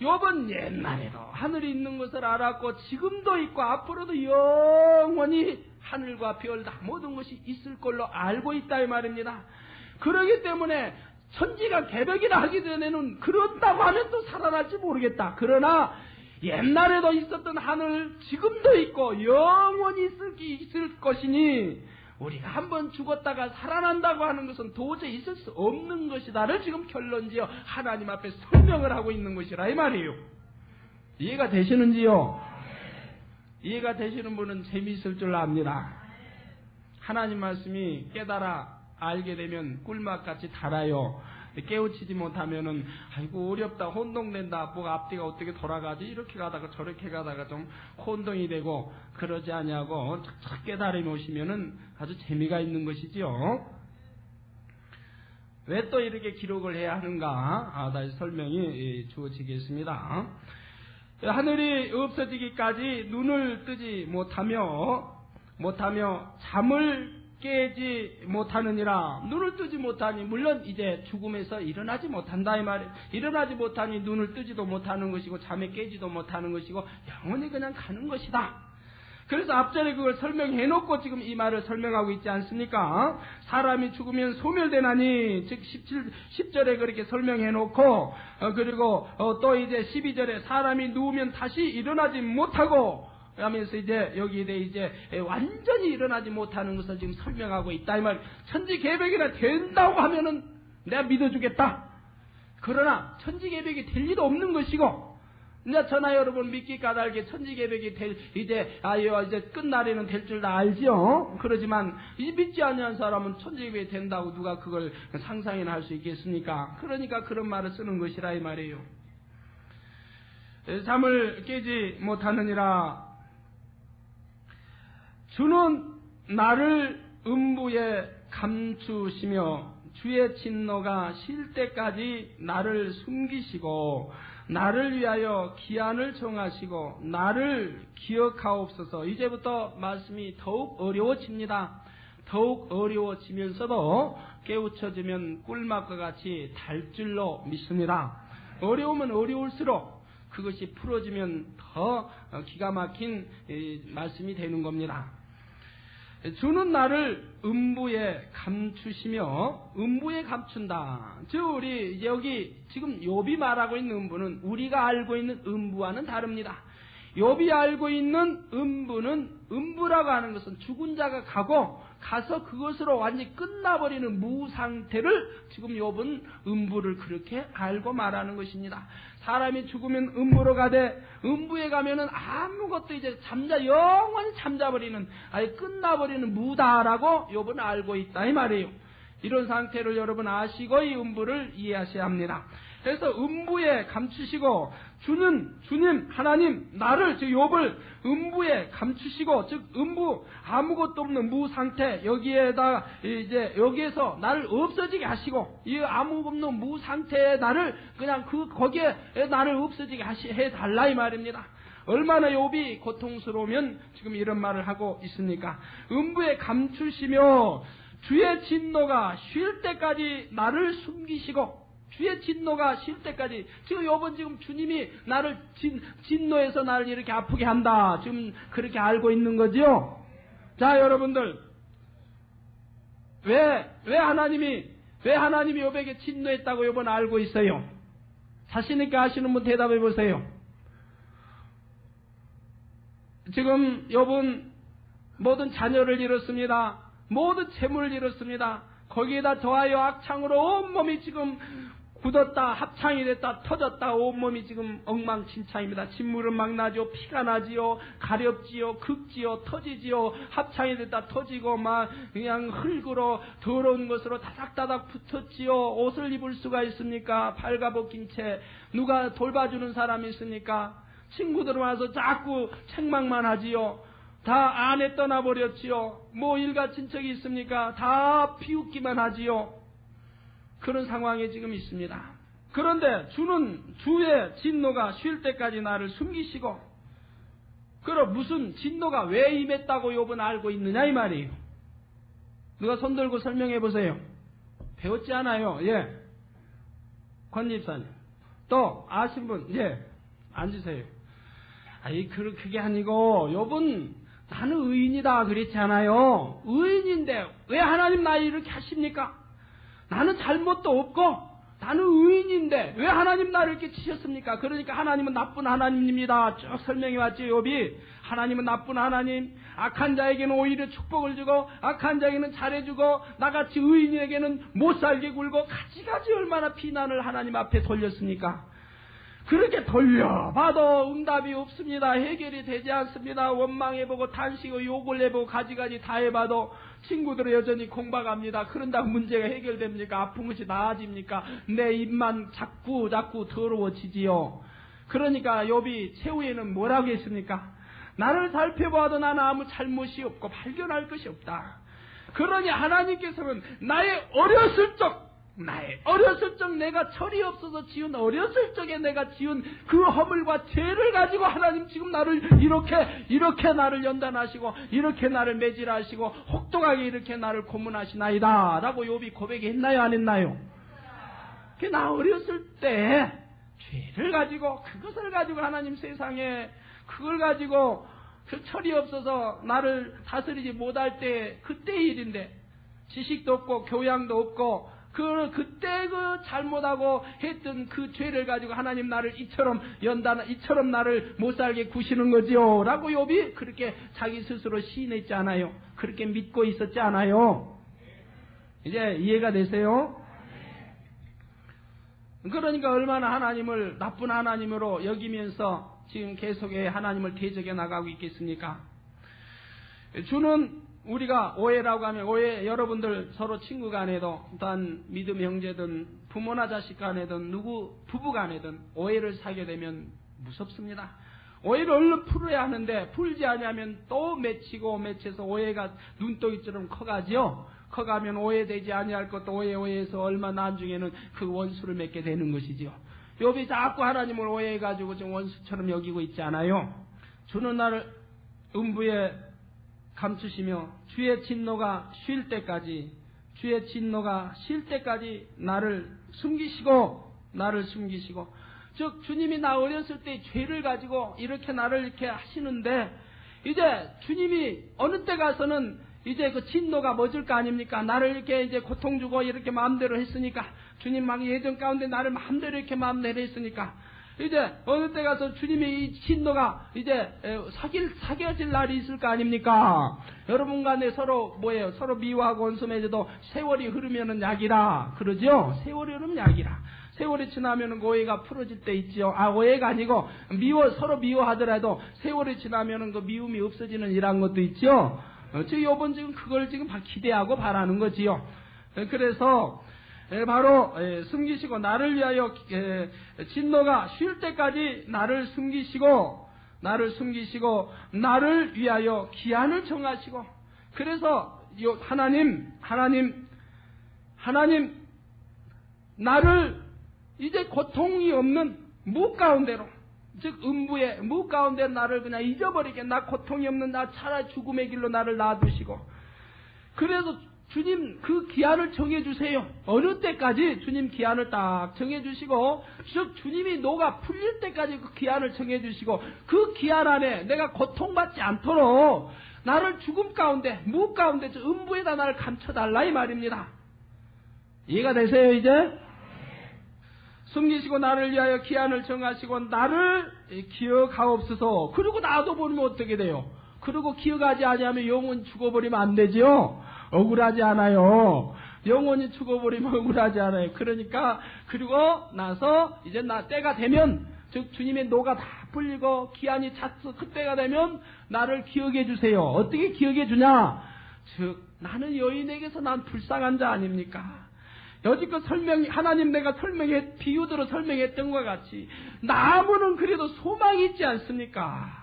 욥은 옛날에도 하늘이 있는 것을 알았고 지금도 있고 앞으로도 영원히 하늘과 별 다 모든 것이 있을 걸로 알고 있다 이 말입니다. 그러기 때문에 천지가 개벽이라 하기 전에는 그렇다고 하면 또 살아날지 모르겠다. 그러나 옛날에도 있었던 하늘 지금도 있고 영원히 있을 것이니 우리가 한번 죽었다가 살아난다고 하는 것은 도저히 있을 수 없는 것이다를 지금 결론지어 하나님 앞에 설명을 하고 있는 것이라 이 말이에요. 이해가 되시는지요? 이해가 되시는 분은 재미있을 줄 압니다. 하나님 말씀이 깨달아 알게 되면 꿀맛같이 달아요. 깨우치지 못하면은 아이고 어렵다 혼동된다 뭐가 앞뒤가 어떻게 돌아가지 이렇게 가다가 저렇게 가다가 좀 혼동이 되고 그러지 아니하고 착착 깨달음이 오시면은 아주 재미가 있는 것이지요. 왜 또 이렇게 기록을 해야 하는가 다시 설명이 주어지겠습니다. 하늘이 없어지기까지 눈을 뜨지 못하며 잠을 깨지 못하느니라. 눈을 뜨지 못하니 물론 이제 죽음에서 일어나지 못한다 이 말이에요. 일어나지 못하니 눈을 뜨지도 못하는 것이고 잠에 깨지도 못하는 것이고 영원히 그냥 가는 것이다. 그래서 앞전에 그걸 설명해 놓고 지금 이 말을 설명하고 있지 않습니까? 사람이 죽으면 소멸되나니 즉 10절에 그렇게 설명해 놓고 그리고 또 이제 12절에 사람이 누우면 다시 일어나지 못하고 하면서 이제 여기에 대해 이제 완전히 일어나지 못하는 것을 지금 설명하고 있다 이 말. 천지개벽이나 된다고 하면은 내가 믿어주겠다. 그러나 천지개벽이 될 리도 없는 것이고 이제 저나 여러분 믿기 까닭에 천지개벽이 될 이제 끝날에는 될 줄 다 알지요. 그러지만 이 믿지 않는 사람은 천지개벽이 된다고 누가 그걸 상상이나 할 수 있겠습니까? 그러니까 그런 말을 쓰는 것이라 이 말이에요. 잠을 깨지 못하느니라. 주는 나를 음부에 감추시며 주의 진노가 실 때까지 나를 숨기시고 나를 위하여 기한을 정하시고 나를 기억하옵소서. 이제부터 말씀이 더욱 어려워집니다. 더욱 어려워지면서도 깨우쳐지면 꿀맛과 같이 달 줄로 믿습니다. 어려우면 어려울수록 그것이 풀어지면 더 기가 막힌 말씀이 되는 겁니다. 주는 나를 음부에 감추시며 음부에 감춘다. 즉 우리 여기 지금 욥이 말하고 있는 음부는 우리가 알고 있는 음부와는 다릅니다. 욥이 알고 있는 음부는 음부라고 하는 것은 죽은 자가 가서 그것으로 완전히 끝나버리는 무상태를 지금 욥은 음부를 그렇게 알고 말하는 것입니다. 사람이 죽으면 음부로 가되 음부에 가면은 아무것도 이제 영원히 잠자버리는 아예 끝나버리는 무다라고 욥은 알고 있다 이 말이에요. 이런 상태를 여러분 아시고 이 음부를 이해하셔야 합니다. 그래서 음부에 감추시고 주님 하나님 나를 즉 욥을 음부에 감추시고 즉 음부 아무것도 없는 무상태 여기에다 이제 여기에서 나를 없어지게 하시고 이 아무것도 없는 무상태의 나를 그냥 거기에 나를 없어지게 해 달라 이 말입니다. 얼마나 욥이 고통스러우면 지금 이런 말을 하고 있습니까? 음부에 감추시며 주의 진노가 쉴 때까지 나를 숨기시고 주의 진노가 쉴 때까지. 지금 요번 지금 주님이 나를 진노해서 나를 이렇게 아프게 한다. 지금 그렇게 알고 있는 거죠. 자, 여러분들, 왜 하나님이 욥에게 진노했다고 요번 알고 있어요? 자신 있게 아시는 분 대답해 보세요. 지금 욥은 모든 자녀를 잃었습니다. 모든 재물을 잃었습니다. 거기에다 더하여 악창으로 온몸이 지금 굳었다, 합창이 됐다, 터졌다, 온몸이 지금 엉망진창입니다. 진물은 막 나죠. 피가 나지요. 가렵지요. 긁지요. 터지지요. 합창이 됐다, 터지고 막 그냥 흙으로 더러운 것으로 다닥다닥 붙었지요. 옷을 입을 수가 있습니까? 발가벗긴 채. 누가 돌봐주는 사람이 있습니까? 친구들 와서 자꾸 책망만 하지요. 다 아내 떠나버렸지요. 뭐 일가 친척이 있습니까? 다 비웃기만 하지요. 그런 상황에 지금 있습니다. 그런데 주의 진노가 쉴 때까지 나를 숨기시고, 그럼 무슨 진노가 왜 임했다고 욥은 알고 있느냐 이 말이에요. 누가 손들고 설명해 보세요. 배웠지 않아요? 예. 권 집사님. 또 아신 분, 예. 앉으세요. 아이, 그게 아니고 욥은 나는 의인이다 그랬지 않아요? 의인인데 왜 하나님 나 이렇게 하십니까? 나는 잘못도 없고 나는 의인인데 왜 하나님 나를 이렇게 치셨습니까? 그러니까 하나님은 나쁜 하나님입니다. 쭉 설명해 왔죠. 욥이. 하나님은 나쁜 하나님, 악한 자에게는 오히려 축복을 주고 악한 자에게는 잘해주고 나같이 의인에게는 못살게 굴고 가지가지 얼마나 비난을 하나님 앞에 돌렸습니까? 그렇게 돌려봐도 응답이 없습니다. 해결이 되지 않습니다. 원망해보고 단식을 욕을 해보고 가지가지 다 해봐도 친구들은 여전히 공박합니다. 그런다고 문제가 해결됩니까? 아픈 것이 나아집니까? 내 입만 자꾸 더러워지지요. 그러니까 욥이 최후에는 뭐라고 했습니까? 나를 살펴봐도 나는 아무 잘못이 없고 발견할 것이 없다. 그러니 하나님께서는 나의 어렸을 적 내가 철이 없어서 지은 어렸을 적에 내가 지은 그 허물과 죄를 가지고 하나님 지금 나를 이렇게 나를 연단하시고 이렇게 나를 매질하시고 혹독하게 이렇게 나를 고문하시나이다 라고 욥이 고백했나요 안 했나요? 나 어렸을 때 죄를 가지고 그것을 가지고 하나님 세상에 그걸 가지고 그 철이 없어서 나를 다스리지 못할 때 그때의 일인데 지식도 없고 교양도 없고 그때 잘못하고 했던 그 죄를 가지고 하나님 나를 이처럼 나를 못살게 구시는 거지요. 라고 욥이 그렇게 자기 스스로 시인했지 않아요? 그렇게 믿고 있었지 않아요? 이제 이해가 되세요? 그러니까 얼마나 하나님을 나쁜 하나님으로 여기면서 지금 계속해 하나님을 대적해 나가고 있겠습니까? 주는 우리가 오해라고 하면 오해, 여러분들 서로 친구 간에도 또한 믿음 형제든 부모나 자식 간에든 누구 부부 간에든 오해를 사게 되면 무섭습니다. 오해를 얼른 풀어야 하는데 풀지 않으면 또 맺혀서 오해가 눈덩이처럼 커가지요. 커가면 오해되지 아니할 것도 오해해서 얼마 나중에는 그 원수를 맺게 되는 것이지요. 욥이 자꾸 하나님을 오해해가지고 지금 원수처럼 여기고 있지 않아요. 주는 나를 음부에 감추시며 주의 진노가 쉴 때까지 나를 숨기시고 즉 주님이 나 어렸을 때 죄를 가지고 이렇게 나를 이렇게 하시는데 이제 주님이 어느 때 가서는 이제 그 진노가 멎을 거 아닙니까? 나를 이렇게 이제 고통 주고 이렇게 마음대로 했으니까 주님 막 예전 가운데 나를 마음대로 이렇게 마음대로 했으니까 이제 어느 때 가서 주님의 이 진노가 이제 사겨질 날이 있을 거 아닙니까? 여러분 간에 서로 서로 미워하고 원수 맺어도 세월이 흐르면은 약이라 그러죠? 세월이 흐르면 약이라. 세월이 지나면은 오해가 풀어질 때 있지요. 오해가 아니고 서로 미워하더라도 세월이 지나면은 그 미움이 없어지는 이런 것도 있죠. 욥은 지금 그걸 지금 기대하고 바라는 거지요. 그래서 바로 숨기시고 나를 위하여 진노가 쉴 때까지 나를 숨기시고 나를 위하여 기한을 정하시고 그래서 하나님 나를 이제 고통이 없는 무 가운데로 즉 음부의 무 가운데 나를 그냥 잊어버리게 나 고통이 없는 나 차라리 죽음의 길로 나를 놔두시고 그래서 주님 그 기한을 정해주세요. 어느 때까지 주님 기한을 딱 정해주시고, 즉 주님이 노가 풀릴 때까지 그 기한을 정해주시고, 그 기한 안에 내가 고통받지 않도록 나를 죽음 가운데, 무 가운데 저 음부에다 나를 감춰달라 이 말입니다. 이해가 되세요 이제? 숨기시고 나를 위하여 기한을 정하시고 나를 기억하옵소서. 그리고 나도 버리면 어떻게 돼요? 그리고 기억하지 아니하면 영원히 죽어버리면 안 되죠? 억울하지 않아요. 영원히 죽어버리면 억울하지 않아요. 그러니까 그리고 나서 이제 때가 되면, 즉 주님의 노가 다 풀리고 기한이 찼어 그때가 되면 나를 기억해 주세요. 어떻게 기억해 주냐? 즉 나는 여인에게서 난 불쌍한 자 아닙니까? 여지껏 하나님 내가 비유대로 설명했던 것과 같이 나무는 그래도 소망이 있지 않습니까?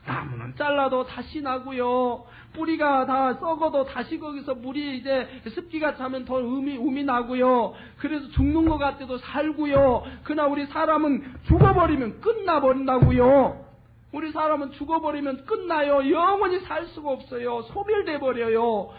나무는 잘라도 다시 나고요. 뿌리가 다 썩어도 다시 거기서 물이 이제 습기가 차면 더 um이 나고요. 그래서 죽는 것 같아도 살고요. 그러나 우리 사람은 죽어버리면 끝나버린다고요. 우리 사람은 죽어버리면 끝나요. 영원히 살 수가 없어요. 소멸돼 버려요.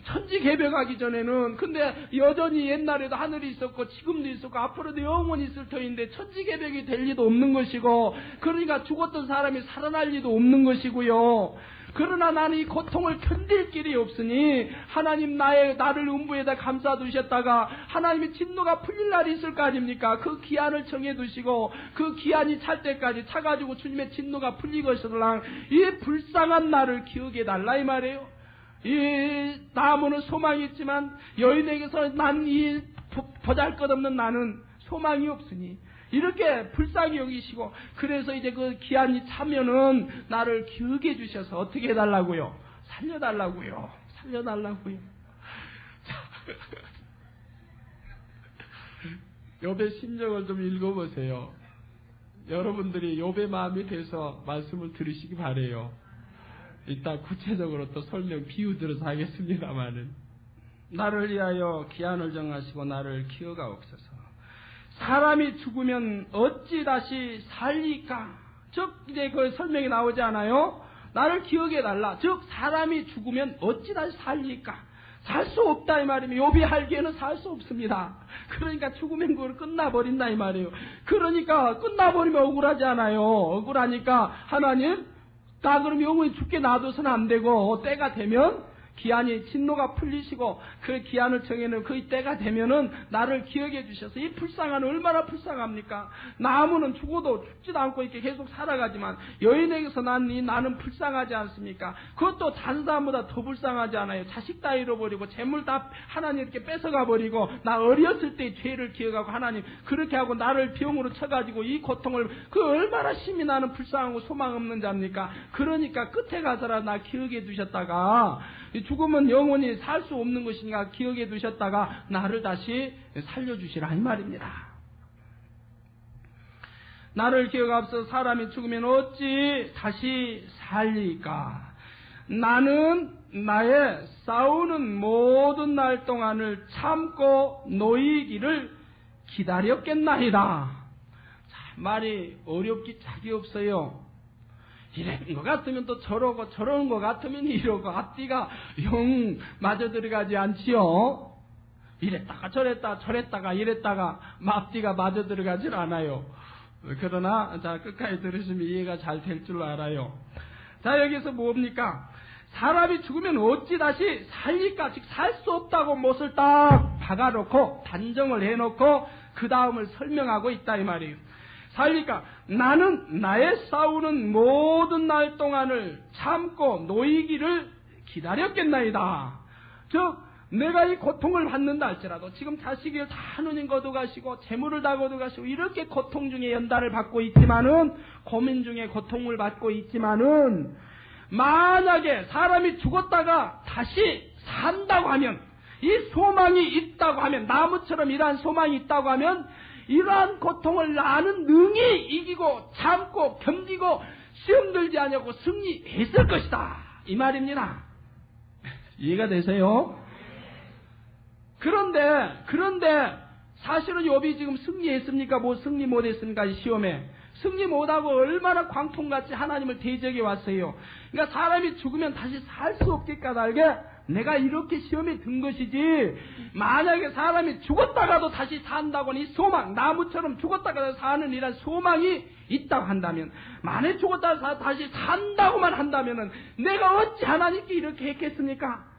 천지개벽하기 전에는. 근데 여전히 옛날에도 하늘이 있었고 지금도 있었고 앞으로도 영원히 있을 터인데 천지개벽이 될 리도 없는 것이고, 그러니까 죽었던 사람이 살아날 리도 없는 것이고요. 그러나 나는 이 고통을 견딜 길이 없으니 하나님 나를 음부에다 감싸두셨다가 하나님의 진노가 풀릴 날이 있을 거 아닙니까? 그 기한을 정해두시고 그 기한이 찰 때까지 차가지고 주님의 진노가 풀리거실랑 이 불쌍한 나를 기억해달라 이 말이에요. 이 나무는 소망이 있지만 여인에게서 난 이 보잘것없는 나는 소망이 없으니 이렇게 불쌍히 여기시고, 그래서 이제 그 기한이 차면은 나를 기억해 주셔서 어떻게 해달라고요? 살려달라고요. 살려달라고요. 욥의 심정을 좀 읽어보세요. 여러분들이 욥의 마음이 돼서 말씀을 들으시기 바래요. 이따 구체적으로 또 설명 비유 들어서 하겠습니다마는, 나를 위하여 기한을 정하시고 나를 기억하옵소서. 사람이 죽으면 어찌 다시 살리까? 즉 이제 그 설명이 나오지 않아요? 나를 기억해달라. 즉 사람이 죽으면 어찌 다시 살리까? 살 수 없다 이 말이에요. 욥이 알기에는 살 수 없습니다. 그러니까 죽으면 그걸 끝나버린다 이 말이에요. 그러니까 끝나버리면 억울하지 않아요. 억울하니까 하나님 나 그럼 영원히 죽게 놔둬서는 안 되고, 때가 되면 기한이 진노가 풀리시고 그 기한을 정해놓은 그 때가 되면은 나를 기억해 주셔서, 이 불쌍한 얼마나 불쌍합니까? 나무는 죽어도 죽지도 않고 이렇게 계속 살아가지만 여인에게서 나는 불쌍하지 않습니까? 그것도 다른 사람보다 더 불쌍하지 않아요? 자식 다 잃어버리고 재물 다 하나님 이렇게 뺏어가 버리고, 나 어렸을 때의 죄를 기억하고 하나님 그렇게 하고 나를 병으로 쳐가지고 이 고통을, 그 얼마나 심히 나는 불쌍하고 소망 없는 자입니까? 그러니까 끝에 가서라 나 기억해 두셨다가, 죽으면 영원히 살 수 없는 것이니까 기억해 두셨다가 나를 다시 살려주시라 이 말입니다. 나를 기억하옵소서. 사람이 죽으면 어찌 다시 살리까? 나는 나의 싸우는 모든 날 동안을 참고 놓이기를 기다렸겠나이다. 참 말이 어렵기 짝이 없어요. 이런 것 같으면 또 저러고 저러는 것 같으면 이러고 앞뒤가 영 맞아 들어가지 않지요. 이랬다가 저랬다가 이랬다가 앞뒤가 맞아 들어가질 않아요. 그러나 자 끝까지 들으시면 이해가 잘 될 줄 알아요. 자 여기서 뭡니까? 사람이 죽으면 어찌 다시 살릴까? 즉 살 수 없다고 못을 딱 박아놓고 단정을 해놓고 그 다음을 설명하고 있다 이 말이에요. 살리까? 나는 나의 싸우는 모든 날 동안을 참고 놓이기를 기다렸겠나이다. 즉 내가 이 고통을 받는다 할지라도, 지금 자식을 다 하느님 거둬가시고 재물을 다 거둬가시고 이렇게 고통 중에 연단을 받고 있지만은, 고민 중에 고통을 받고 있지만은, 만약에 사람이 죽었다가 다시 산다고 하면, 이 소망이 있다고 하면, 나무처럼 이러한 소망이 있다고 하면 이러한 고통을 나는 능히 이기고 참고 견디고 시험 들지 않냐고 승리했을 것이다 이 말입니다. 이해가 되세요? 그런데 사실은 욥이 지금 승리했습니까? 뭐 승리 못했습니까? 이 시험에 승리 못하고 얼마나 광풍같이 하나님을 대적해 왔어요. 그러니까 사람이 죽으면 다시 살 수 없게 까닭에 내가 이렇게 시험에 든 것이지, 만약에 사람이 죽었다가도 다시 산다고는 이 소망, 나무처럼 죽었다가도 사는 이란 소망이 있다고 한다면, 만약에 죽었다가 다시 산다고만 한다면은 내가 어찌 하나님께 이렇게 했겠습니까?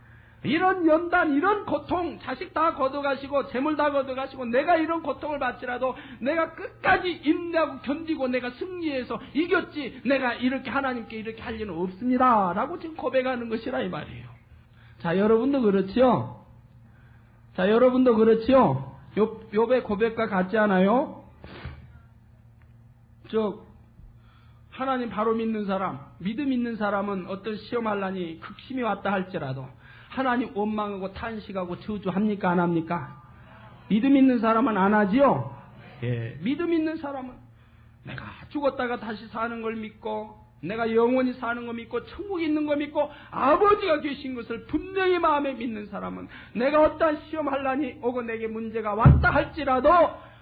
이런 연단, 이런 고통, 자식 다 걷어가시고 재물 다 걷어가시고 내가 이런 고통을 받지라도 내가 끝까지 인내하고 견디고 내가 승리해서 이겼지, 내가 이렇게 하나님께 이렇게 할 리는 없습니다 라고 지금 고백하는 것이라 이 말이에요. 자, 여러분도 그렇지요? 자, 여러분도 그렇지요? 욥의 고백과 같지 않아요? 하나님 바로 믿는 사람, 믿음 있는 사람은 어떤 시험할라니 극심히 왔다 할지라도 하나님 원망하고 탄식하고 저주합니까? 안 합니까? 믿음 있는 사람은 안 하지요? 예, 믿음 있는 사람은 내가 죽었다가 다시 사는 걸 믿고, 내가 영원히 사는 거 믿고, 천국에 있는 거 믿고, 아버지가 계신 것을 분명히 마음에 믿는 사람은 내가 어떠한 시험할라니 오고 내게 문제가 왔다 할지라도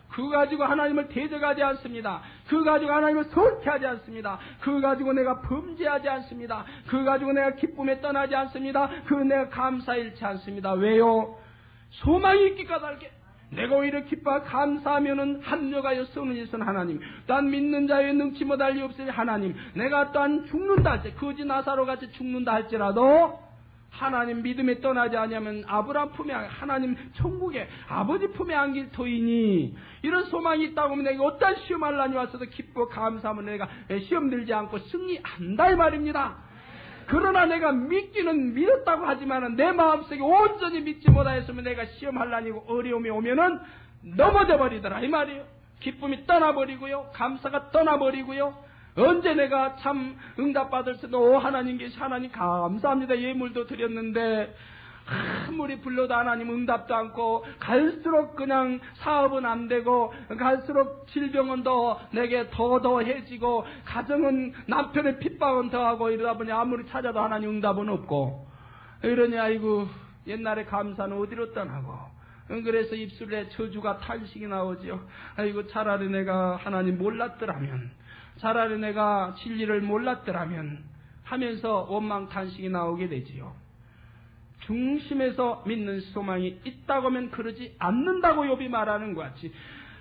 그거 가지고 하나님을 대적하지 않습니다. 그거 가지고 하나님을 설득하지 않습니다. 그거 가지고 내가 범죄하지 않습니다. 그거 가지고 내가 기쁨에 떠나지 않습니다. 그거 내가 감사에 잃지 않습니다. 왜요? 소망이 있기 까닭에 내가 오히려 기뻐 감사하면은 합력하여 쓰는 일은 하나님, 또한 믿는 자의 능치 못할 리 없으니 하나님, 내가 또한 죽는다 할지, 거지 나사로 같이 죽는다 할지라도 하나님 믿음에 떠나지 않으면 아브라함 품에, 하나님 천국에 아버지 품에 안길 터이니, 이런 소망이 있다고 하면 내가 어떤 시험할라니 왔어도 기뻐 감사하면 내가 시험 들지 않고 승리한다 이 말입니다. 그러나 내가 믿기는 믿었다고 하지만 내 마음속에 온전히 믿지 못하였으면 내가 시험할라니고 어려움이 오면은 넘어져 버리더라 이 말이에요. 기쁨이 떠나버리고요, 감사가 떠나버리고요, 언제 내가 참 응답받을 수도, 하나님 계시, 하나님 감사합니다, 예물도 드렸는데 아무리 불러도 하나님 응답도 않고, 갈수록 그냥 사업은 안 되고, 갈수록 질병은 더 내게 더해지고, 가정은 남편의 핍박은 더하고, 이러다 보니 아무리 찾아도 하나님 응답은 없고, 이러니 아이고 옛날에 감사는 어디로 떠나고, 그래서 입술에 저주가 탄식이 나오지요. 아이고 차라리 내가 하나님 몰랐더라면, 차라리 내가 진리를 몰랐더라면 하면서 원망 탄식이 나오게 되지요. 중심에서 믿는 소망이 있다고 하면 그러지 않는다고 욥이 말하는 것 같이,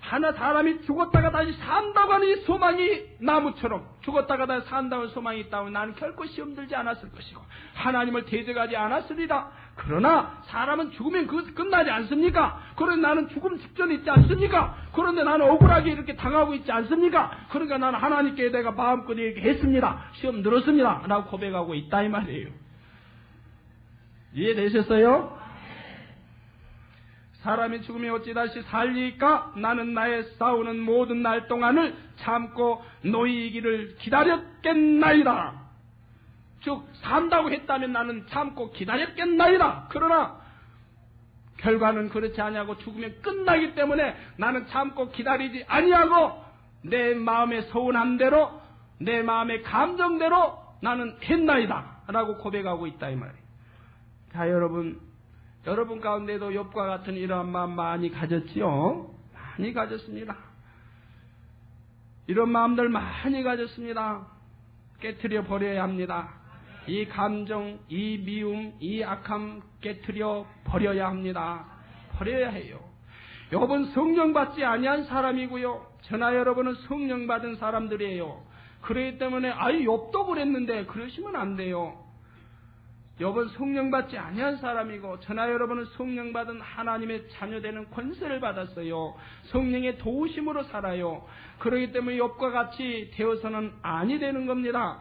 하나 사람이 죽었다가 다시 산다고 하는 이 소망이 나무처럼, 죽었다가 다시 산다고 하는 소망이 있다면 나는 결코 시험 들지 않았을 것이고 하나님을 대적하지 않았으리라. 그러나 사람은 죽으면 그것이 끝나지 않습니까? 그런데 나는 죽음 직전에 있지 않습니까? 그런데 나는 억울하게 이렇게 당하고 있지 않습니까? 그러니까 나는 하나님께 내가 마음껏 이렇게 했습니다, 시험 들었습니다 라고 고백하고 있다 이 말이에요. 이해되셨어요? 사람이 죽으면 어찌 다시 살리까? 나는 나의 싸우는 모든 날 동안을 참고 너희이기를 기다렸겠나이다. 즉 산다고 했다면 나는 참고 기다렸겠나이다. 그러나 결과는 그렇지 아니하고 죽으면 끝나기 때문에 나는 참고 기다리지 아니하고 내 마음의 서운한 대로, 내 마음의 감정대로 나는 했나이다 라고 고백하고 있다 이 말이에요. 자, 여러분 가운데도 욥과 같은 이러한 마음 많이 가졌지요? 많이 가졌습니다. 이런 마음들 많이 가졌습니다. 깨트려 버려야 합니다. 이 감정, 이 미움, 이 악함 깨트려 버려야 합니다. 버려야 해요. 욥은 성령 받지 아니한 사람이고요, 저나 여러분은 성령 받은 사람들이에요. 그렇기 때문에 욥도 그랬는데 그러시면 안 돼요. 욥은 성령 받지 아니한 사람이고 저나 여러분은 성령 받은 하나님의 자녀되는 권세를 받았어요. 성령의 도우심으로 살아요. 그렇기 때문에 욥과 같이 되어서는 아니 되는 겁니다.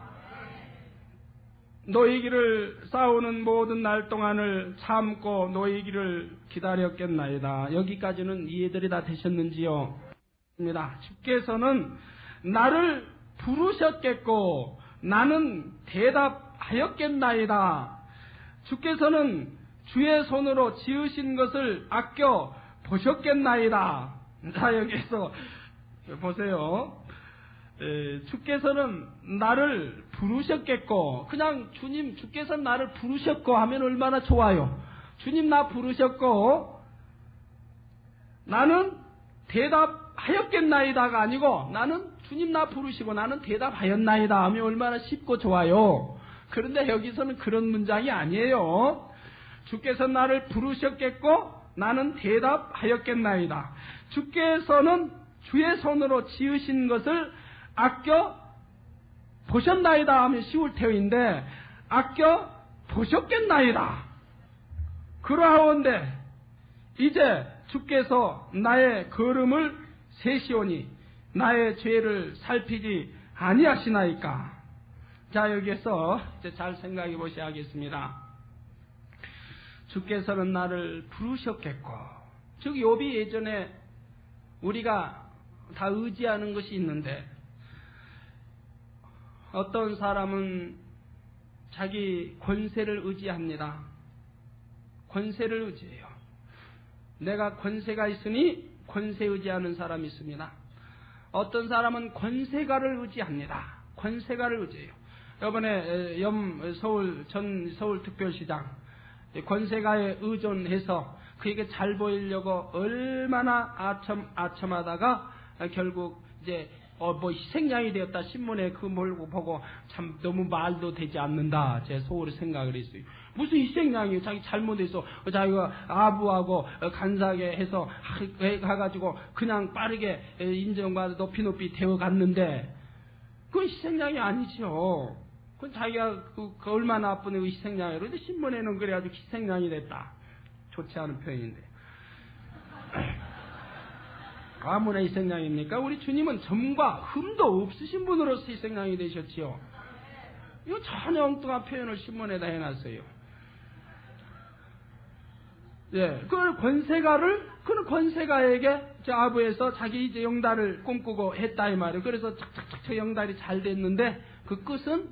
너희 길을 싸우는 모든 날 동안을 참고 너희 길을 기다렸겠나이다. 여기까지는 이해들이 다 되셨는지요? 주께서는 나를 부르셨겠고 나는 대답하였겠나이다. 주께서는 주의 손으로 지으신 것을 아껴 보셨겠나이다. 자, 여기서 보세요. 주께서는 나를 부르셨겠고, 그냥 주께서는 나를 부르셨고 하면 얼마나 좋아요. 주님 나 부르셨고 나는 대답하였겠나이다가 아니고 나는 주님 나 부르시고 나는 대답하였나이다 하면 얼마나 쉽고 좋아요. 그런데 여기서는 그런 문장이 아니에요. 주께서 나를 부르셨겠고 나는 대답하였겠나이다. 주께서는 주의 손으로 지으신 것을 아껴 보셨나이다 하면 쉬울 테인데 아껴 보셨겠나이다. 그러하온데 이제 주께서 나의 걸음을 세시오니 나의 죄를 살피지 아니하시나이까. 자, 여기에서 이제 잘 생각해 보셔야겠습니다. 주께서는 나를 부르셨겠고, 즉 욥이 예전에 우리가 다 의지하는 것이 있는데, 어떤 사람은 자기 권세를 의지합니다. 권세를 의지해요. 내가 권세가 있으니 권세 의지하는 사람이 있습니다. 어떤 사람은 권세가를 의지합니다. 권세가를 의지해요. 이번에 전 서울특별시장 권세가에 의존해서 그에게 잘 보이려고 얼마나 아첨하다가 결국 이제 희생양이 되었다. 신문에 그 몰고 보고 참 너무 말도 되지 않는다. 제 속으로 생각을 했어요. 무슨 희생양이에요? 자기 잘못해서 자기가 아부하고 간사하게 해서 가가지고 그냥 빠르게 인정받아 높이 되어갔는데 그건 희생양이 아니죠. 그건 자기가 그 얼마나 나쁜 희생양이에요. 그런데 신문에는 그래가지고 희생양이 됐다. 좋지 않은 표현인데. 아무나 희생양입니까? 우리 주님은 점과 흠도 없으신 분으로서 희생양이 되셨지요. 이거 전혀 엉뚱한 표현을 신문에다 해놨어요. 예, 그는 권세가에게 저 아부에서 자기 이제 영달을 꿈꾸고 했다 이 말이에요. 그래서 착착착 영달이 잘 됐는데 그 끝은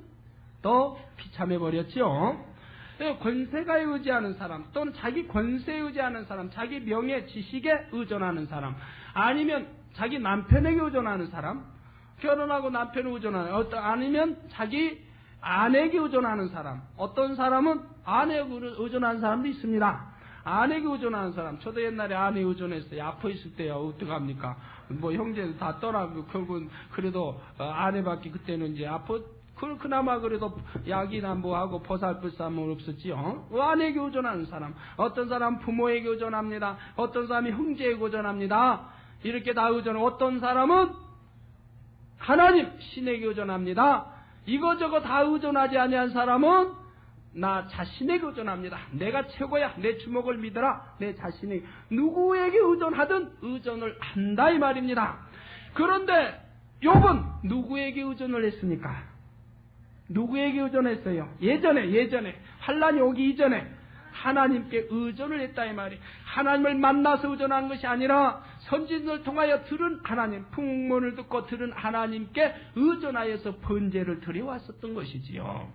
더 비참해버렸죠. 권세가에 의지하는 사람, 또는 자기 권세에 의지하는 사람, 자기 명예, 지식에 의존하는 사람, 아니면 자기 남편에게 의존하는 사람, 결혼하고 남편에 의존하는, 아니면 자기 아내에게 의존하는 사람, 어떤 사람은 아내에게 의존하는 사람도 있습니다. 아내에게 의존하는 사람, 저도 옛날에 아내에 의존했어요. 아파 있을 때야 어떡합니까? 뭐 형제도 다 떠나고 결국은 그래도 아내밖에 그때는 이제 그나마 그래도 약이나 뭐하고 보살불sam은 없었지요. 아내에게 의존하는 사람, 어떤 사람은 부모에게 의존합니다. 어떤 사람이 형제에게 의존합니다. 이렇게 다 의존하고, 어떤 사람은 하나님, 신에게 의존합니다. 이거저거 다 의존하지 아니한 사람은 나 자신에게 의존합니다. 내가 최고야. 내 주먹을 믿어라. 내 자신이 누구에게 의존하든 의존을 한다 이 말입니다. 그런데 욥은 누구에게 의존을 했습니까? 누구에게 의존했어요? 예전에 환란이 오기 이전에 하나님께 의존을 했다 이 말이. 하나님을 만나서 의존한 것이 아니라 선지자를 통하여 들은 하나님, 풍문을 듣고 들은 하나님께 의존하여서 번제를 드려왔었던 것이지요.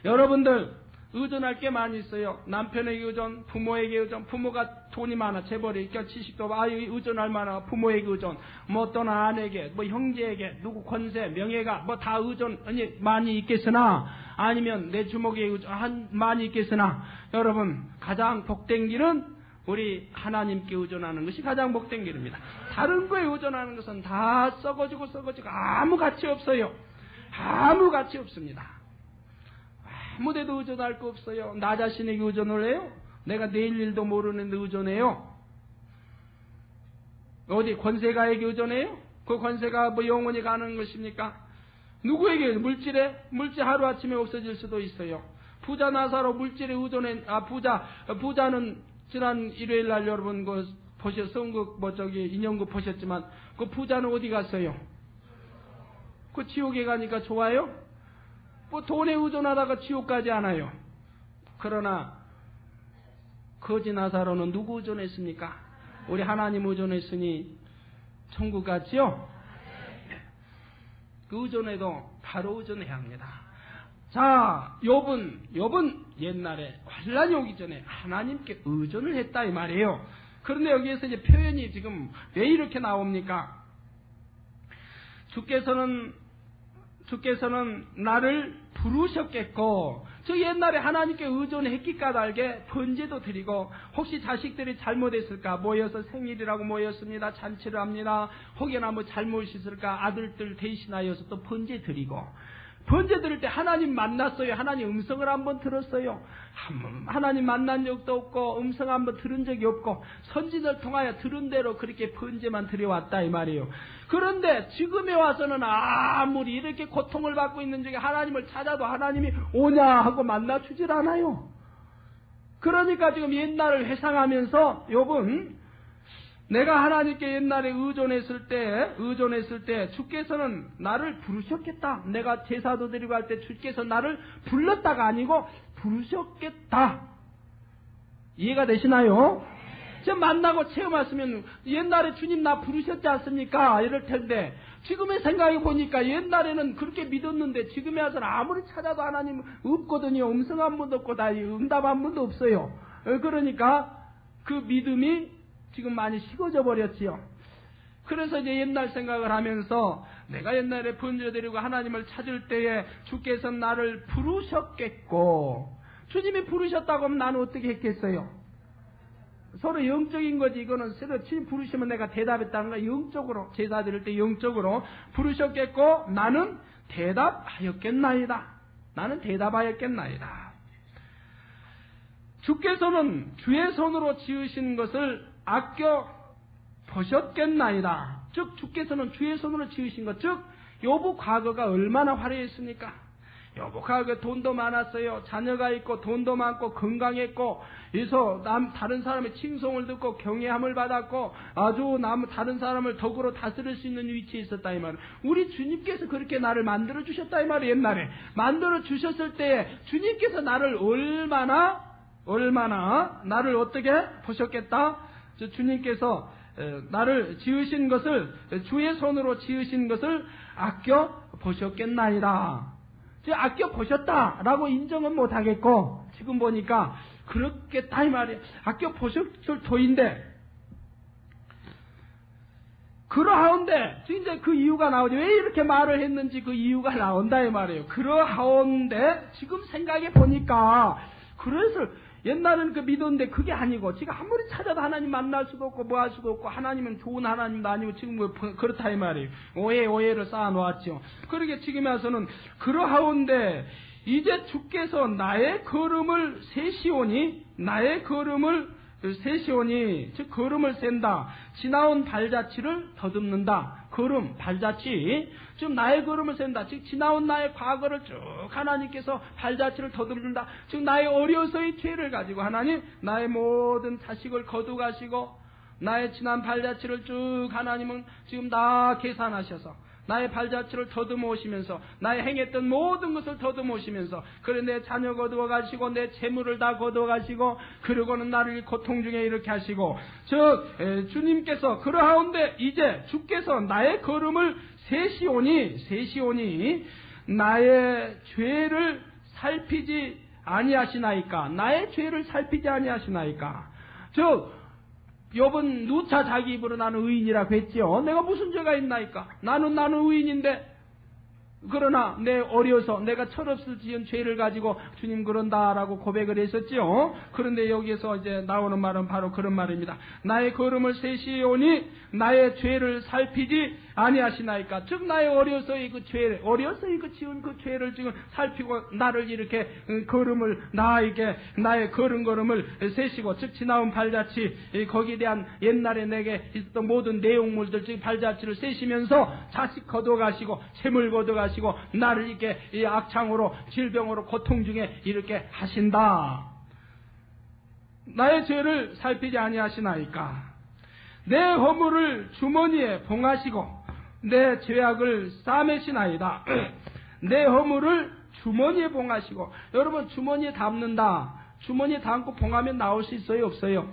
여러분들 의존할 게 많이 있어요. 남편에게 의존, 부모에게 의존, 부모가 돈이 많아, 재벌이, 그러니까 지식도 의존할 만한 부모에게 의존, 뭐 또는 아내에게, 뭐 형제에게, 누구 권세, 명예가, 뭐 다 의존, 많이 있겠으나, 아니면 내 주먹에 의존, 많이 있겠으나, 여러분, 가장 복된 길은 우리 하나님께 의존하는 것이 가장 복된 길입니다. 다른 거에 의존하는 것은 다 썩어지고 아무 가치 없어요. 아무 가치 없습니다. 아무데도 의존할 거 없어요. 나 자신에게 의존을 해요? 내가 내일 일도 모르는데 의존해요? 어디 권세가에게 의존해요? 그 권세가 뭐 영원히 가는 것입니까? 누구에게? 물질에? 물질 하루아침에 없어질 수도 있어요. 부자 나사로 물질에 의존해. 부자는 지난 일요일 날 여러분 선극 인형극 보셨지만 그 부자는 어디 갔어요? 그 지옥에 가니까 좋아요? 뭐 돈에 의존하다가 지옥 가지 않아요. 그러나 거지 나사로는 누구 의존했습니까? 우리 하나님 의존했으니 천국 갔지요? 그 의존에도 바로 의존해야 합니다. 자, 욥은 옛날에 환란이 오기 전에 하나님께 의존을 했다 이 말이에요. 그런데 여기에서 이제 표현이 지금 왜 이렇게 나옵니까? 주께서는 나를 부르셨겠고, 저 옛날에 하나님께 의존했기 까닭에 번제도 드리고, 혹시 자식들이 잘못했을까 모여서 생일이라고 모였습니다. 잔치를 합니다. 혹여나 뭐 잘못이 있을까 아들들 대신하여서 또 번제 드리고, 번제 드릴 때 하나님 만났어요? 하나님 음성을 한번 들었어요? 하나님 만난 적도 없고 음성 한번 들은 적이 없고 선지자를 통하여 들은 대로 그렇게 번제만 드려왔다 이 말이에요. 그런데 지금에 와서는 아무리 이렇게 고통을 받고 있는 중에 하나님을 찾아도 하나님이 오냐 하고 만나주질 않아요. 그러니까 지금 옛날을 회상하면서 욥은 내가 하나님께 옛날에 의존했을 때 주께서는 나를 부르셨겠다. 내가 제사도 드리고 할 때 주께서 나를 불렀다가 아니고 부르셨겠다. 이해가 되시나요? 지금 만나고 체험하시면 옛날에 주님 나 부르셨지 않습니까? 이럴 텐데 지금의 생각해 보니까 옛날에는 그렇게 믿었는데 지금에 와서는 아무리 찾아도 하나님 없거든요. 음성 한 번도 없고 다 응답 한 번도 없어요. 그러니까 그 믿음이 지금 많이 식어져 버렸지요. 그래서 이제 옛날 생각을 하면서 내가 옛날에 번제드리고 하나님을 찾을 때에 주께서 나를 부르셨겠고 주님이 부르셨다고 하면 나는 어떻게 했겠어요? 서로 영적인 거지. 이거는 서로 주님 부르시면 내가 대답했다는 거 영적으로 제사 드릴 때 영적으로 부르셨겠고 나는 대답하였겠나이다. 나는 대답하였겠나이다. 주께서는 주의 손으로 지으신 것을 아껴 보셨겠나이다. 즉 주께서는 주의 손으로 지으신 것, 즉 욥의 과거가 얼마나 화려했습니까? 욥의 과거에 돈도 많았어요. 자녀가 있고 돈도 많고 건강했고 그래서 다른 사람의 칭송을 듣고 경외함을 받았고 아주 다른 사람을 덕으로 다스릴 수 있는 위치에 있었다 이 말이에요. 우리 주님께서 그렇게 나를 만들어 주셨다 이 말이에요. 옛날에 만들어 주셨을 때에 주님께서 나를 얼마나 나를 어떻게 보셨겠다? 주님께서 나를 지으신 것을 주의 손으로 지으신 것을 아껴 보셨겠나이다. 아껴 보셨다라고 인정은 못하겠고 지금 보니까 그렇겠다 이 말이에요. 아껴 보셨을 터인데 그러하온데 이제 그 이유가 나오죠. 왜 이렇게 말을 했는지 그 이유가 나온다 이 말이에요. 그러하온데 지금 생각해 보니까 그래서 옛날에는 그 믿었는데 그게 아니고 지금 아무리 찾아도 하나님 만날 수도 없고 뭐 할 수도 없고 하나님은 좋은 하나님도 아니고 지금 뭐 그렇다 이 말이에요. 오해를 쌓아놓았죠. 그러게 지금 와서는 그러하온데 이제 주께서 나의 걸음을 세시오니 즉 걸음을 센다. 지나온 발자취를 더듬는다. 걸음, 발자취. 지금 나의 걸음을 센다. 즉 지나온 나의 과거를 쭉 하나님께서 발자취를 더듬는다. 즉 나의 어려서의 죄를 가지고 하나님 나의 모든 자식을 거두가시고 나의 지난 발자취를 쭉 하나님은 지금 다 계산하셔서 나의 발자취를 더듬어 오시면서 나의 행했던 모든 것을 더듬어 오시면서 그래 내 자녀 거두어 가시고 내 재물을 다 거두어 가시고 그러고는 나를 고통 중에 이렇게 하시고 즉 주님께서 그러하온데 이제 주께서 나의 걸음을 세시오니 나의 죄를 살피지 아니하시나이까. 나의 죄를 살피지 아니하시나이까. 즉 욥은 누차 자기 입으로 나는 의인이라고 했지요. 내가 무슨 죄가 있나이까. 나는 의인인데 그러나 내 어려서 내가 철없이 지은 죄를 가지고 주님 그런다라고 고백을 했었지요. 그런데 여기에서 이제 나오는 말은 바로 그런 말입니다. 나의 걸음을 세시오니 나의 죄를 살피지 아니하시나이까. 즉 나의 어려서의 그 지은 그 죄를 지금 살피고 나를 이렇게 걸음을 나의 걸음을 세시고 즉 지나온 발자취 거기에 대한 옛날에 내게 있었던 모든 내용물들 즉 발자취를 세시면서 자식 거둬가시고 재물 거둬가시고 나를 이렇게 이 악창으로 질병으로 고통 중에 이렇게 하신다. 나의 죄를 살피지 아니하시나이까. 내 허물을 주머니에 봉하시고 내 죄악을 싸매시나이다. 내 허물을 주머니에 봉하시고. 여러분 주머니에 담는다. 주머니에 담고 봉하면 나올 수 있어요 없어요?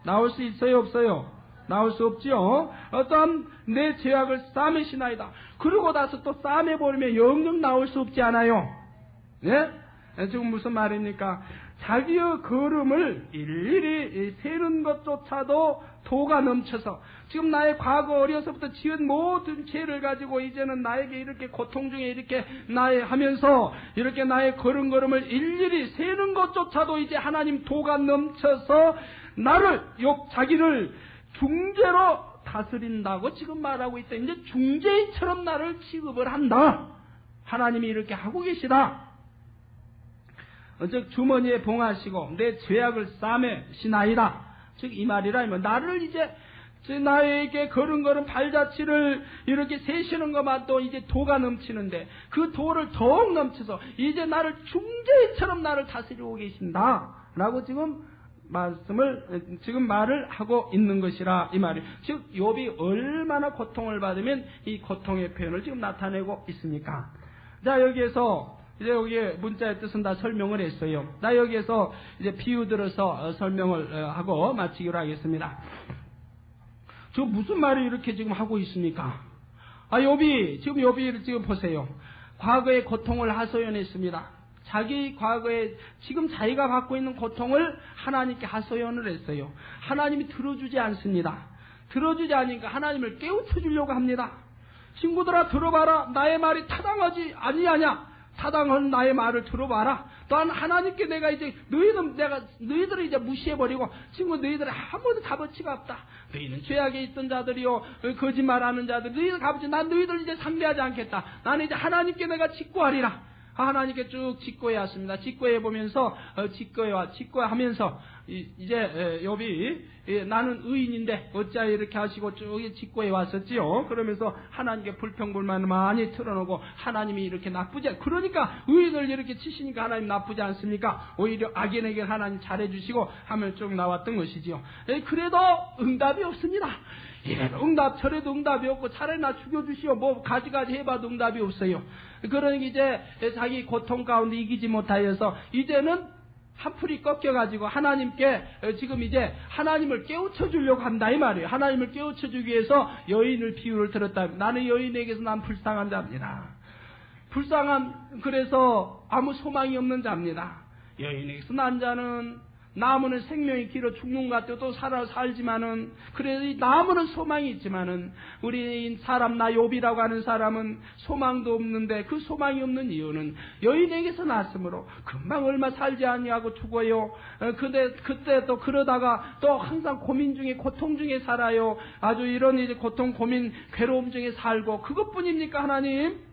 나올 수 있어요 없어요? 나올 수 없지요. 어떤 내 죄악을 싸매시나이다. 그러고 나서 또 싸매버리면 영영 나올 수 없지 않아요? 예? 지금 무슨 말입니까? 자기의 걸음을 일일이 세는 것조차도 도가 넘쳐서 지금 나의 과거 어려서부터 지은 모든 죄를 가지고 이제는 나에게 이렇게 고통 중에 이렇게 하면서 이렇게 나의 걸음을 일일이 세는 것조차도 이제 하나님 도가 넘쳐서 자기를 중재로 다스린다고 지금 말하고 있다. 이제 중재인처럼 나를 취급을 한다. 하나님이 이렇게 하고 계시다. 즉 주머니에 봉하시고 내 죄악을 싸매시나이다. 즉 이 말이라 하면 나를 이제 나에게 걸음걸음 발자취를 이렇게 세시는 것만 또 이제 도가 넘치는데 그 도를 더욱 넘쳐서 이제 나를 중재처럼 나를 다스리고 계신다. 라고 지금 말을 하고 있는 것이라 이 말이에요. 즉 욥이 얼마나 고통을 받으면 이 고통의 표현을 지금 나타내고 있습니까? 자, 여기에서 이제 여기에 문자의 뜻은 다 설명을 했어요. 나 여기에서 이제 비유 들어서 설명을 하고 마치기로 하겠습니다. 저 무슨 말을 이렇게 지금 하고 있습니까? 욥이 지금 보세요. 과거의 고통을 하소연했습니다. 자기 과거에 지금 자기가 갖고 있는 고통을 하나님께 하소연을 했어요. 하나님이 들어주지 않습니다. 들어주지 않으니까 하나님을 깨우쳐 주려고 합니다. 친구들아 들어봐라. 나의 말이 타당하지 아니하냐? 타당한 나의 말을 들어봐라. 또한 하나님께 내가 이제 너희들을 이제 무시해버리고 친구 너희들은 아무도 값어치가 없다. 너희는 죄악에 있던 자들이요 거짓말하는 자들 너희들 값어치 난 너희들 이제 상대하지 않겠다. 나는 이제 하나님께 내가 직고하리라. 하나님께 쭉 직고해 왔습니다. 직고해 보면서 직고하면서 이제 욥이 나는 의인인데 어찌하여 이렇게 하시고 쭉 직고해 왔었지요. 그러면서 하나님께 불평불만을 많이 틀어놓고 하나님이 이렇게 나쁘지 그러니까 의인을 이렇게 치시니까 하나님 나쁘지 않습니까? 오히려 악인에게 하나님 잘해주시고 하면 쭉 나왔던 것이지요. 그래도 응답이 없습니다. 이래도 응답 저래도 응답이 없고 차라리 나 죽여주시오 뭐 가지가지 해봐도 응답이 없어요. 그러니 이제 자기 고통 가운데 이기지 못하여서 이제는 한풀이 꺾여가지고 하나님께 지금 이제 하나님을 깨우쳐 주려고 한다 이 말이에요. 하나님을 깨우쳐 주기 위해서 여인을 비유를 들었다. 나는 여인에게서 난 불쌍한 자입니다. 그래서 아무 소망이 없는 자입니다. 여인에게서 난 자는 나무는 생명이 길어 죽는 것 같아도 또 살지만은 그래서 이 나무는 소망이 있지만은 우리 사람 나 욥이라고 하는 사람은 소망도 없는데 그 소망이 없는 이유는 여인에게서 났으므로 금방 얼마 살지 아니하고 죽어요. 그때 또 그러다가 또 항상 고민 중에 고통 중에 살아요. 아주 이런 이제 고통 고민 괴로움 중에 살고 그것뿐입니까 하나님?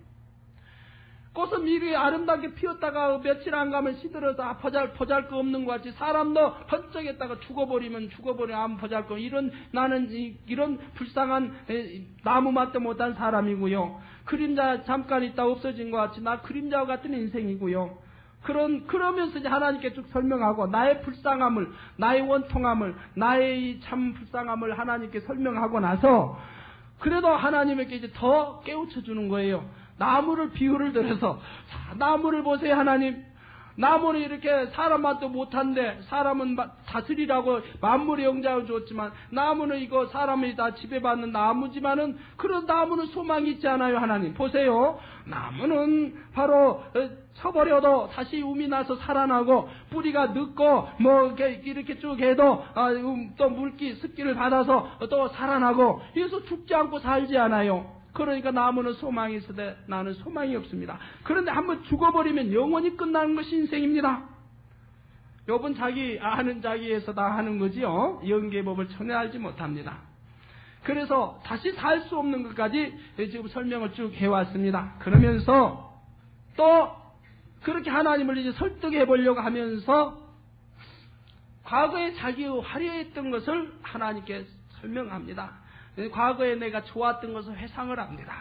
꽃은 미리 아름답게 피었다가 며칠 안 가면 시들어서 보잘 거 없는 것 같이 사람도 번쩍했다가 죽어버리면 아무 보잘 거 나는 이런 불쌍한 나무 맛도 못한 사람이고요. 그림자 잠깐 있다 없어진 것 같이 나 그림자와 같은 인생이고요. 그러면서 이제 하나님께 쭉 설명하고 나의 불쌍함을 나의 원통함을 나의 참 불쌍함을 하나님께 설명하고 나서 그래도 하나님에게 이제 더 깨우쳐 주는 거예요. 나무를 비유를 들어서 나무를 보세요 하나님. 나무는 이렇게 사람 맛도 못한데 사람은 다스리라고 만물의 영장을 줬지만 나무는 이거 사람이 다 지배받는 나무지만은 그런 나무는 소망이 있지 않아요 하나님. 보세요. 나무는 바로 쳐버려도 다시 um이 나서 살아나고 뿌리가 늦고 뭐 이렇게 쭉 해도 또 습기를 받아서 또 살아나고 그래서 죽지 않고 살지 않아요. 그러니까 나무는 소망이 있으되 나는 소망이 없습니다. 그런데 한번 죽어버리면 영원히 끝나는 것이 인생입니다. 욥은 자기 아는 자기에서 다 하는 거지요. 영계법을 전혀 알지 못합니다. 그래서 다시 살 수 없는 것까지 지금 설명을 쭉 해왔습니다. 그러면서 또 그렇게 하나님을 이제 설득해 보려고 하면서 과거에 자기 화려했던 것을 하나님께 설명합니다. 과거에 내가 좋았던 것을 회상을 합니다.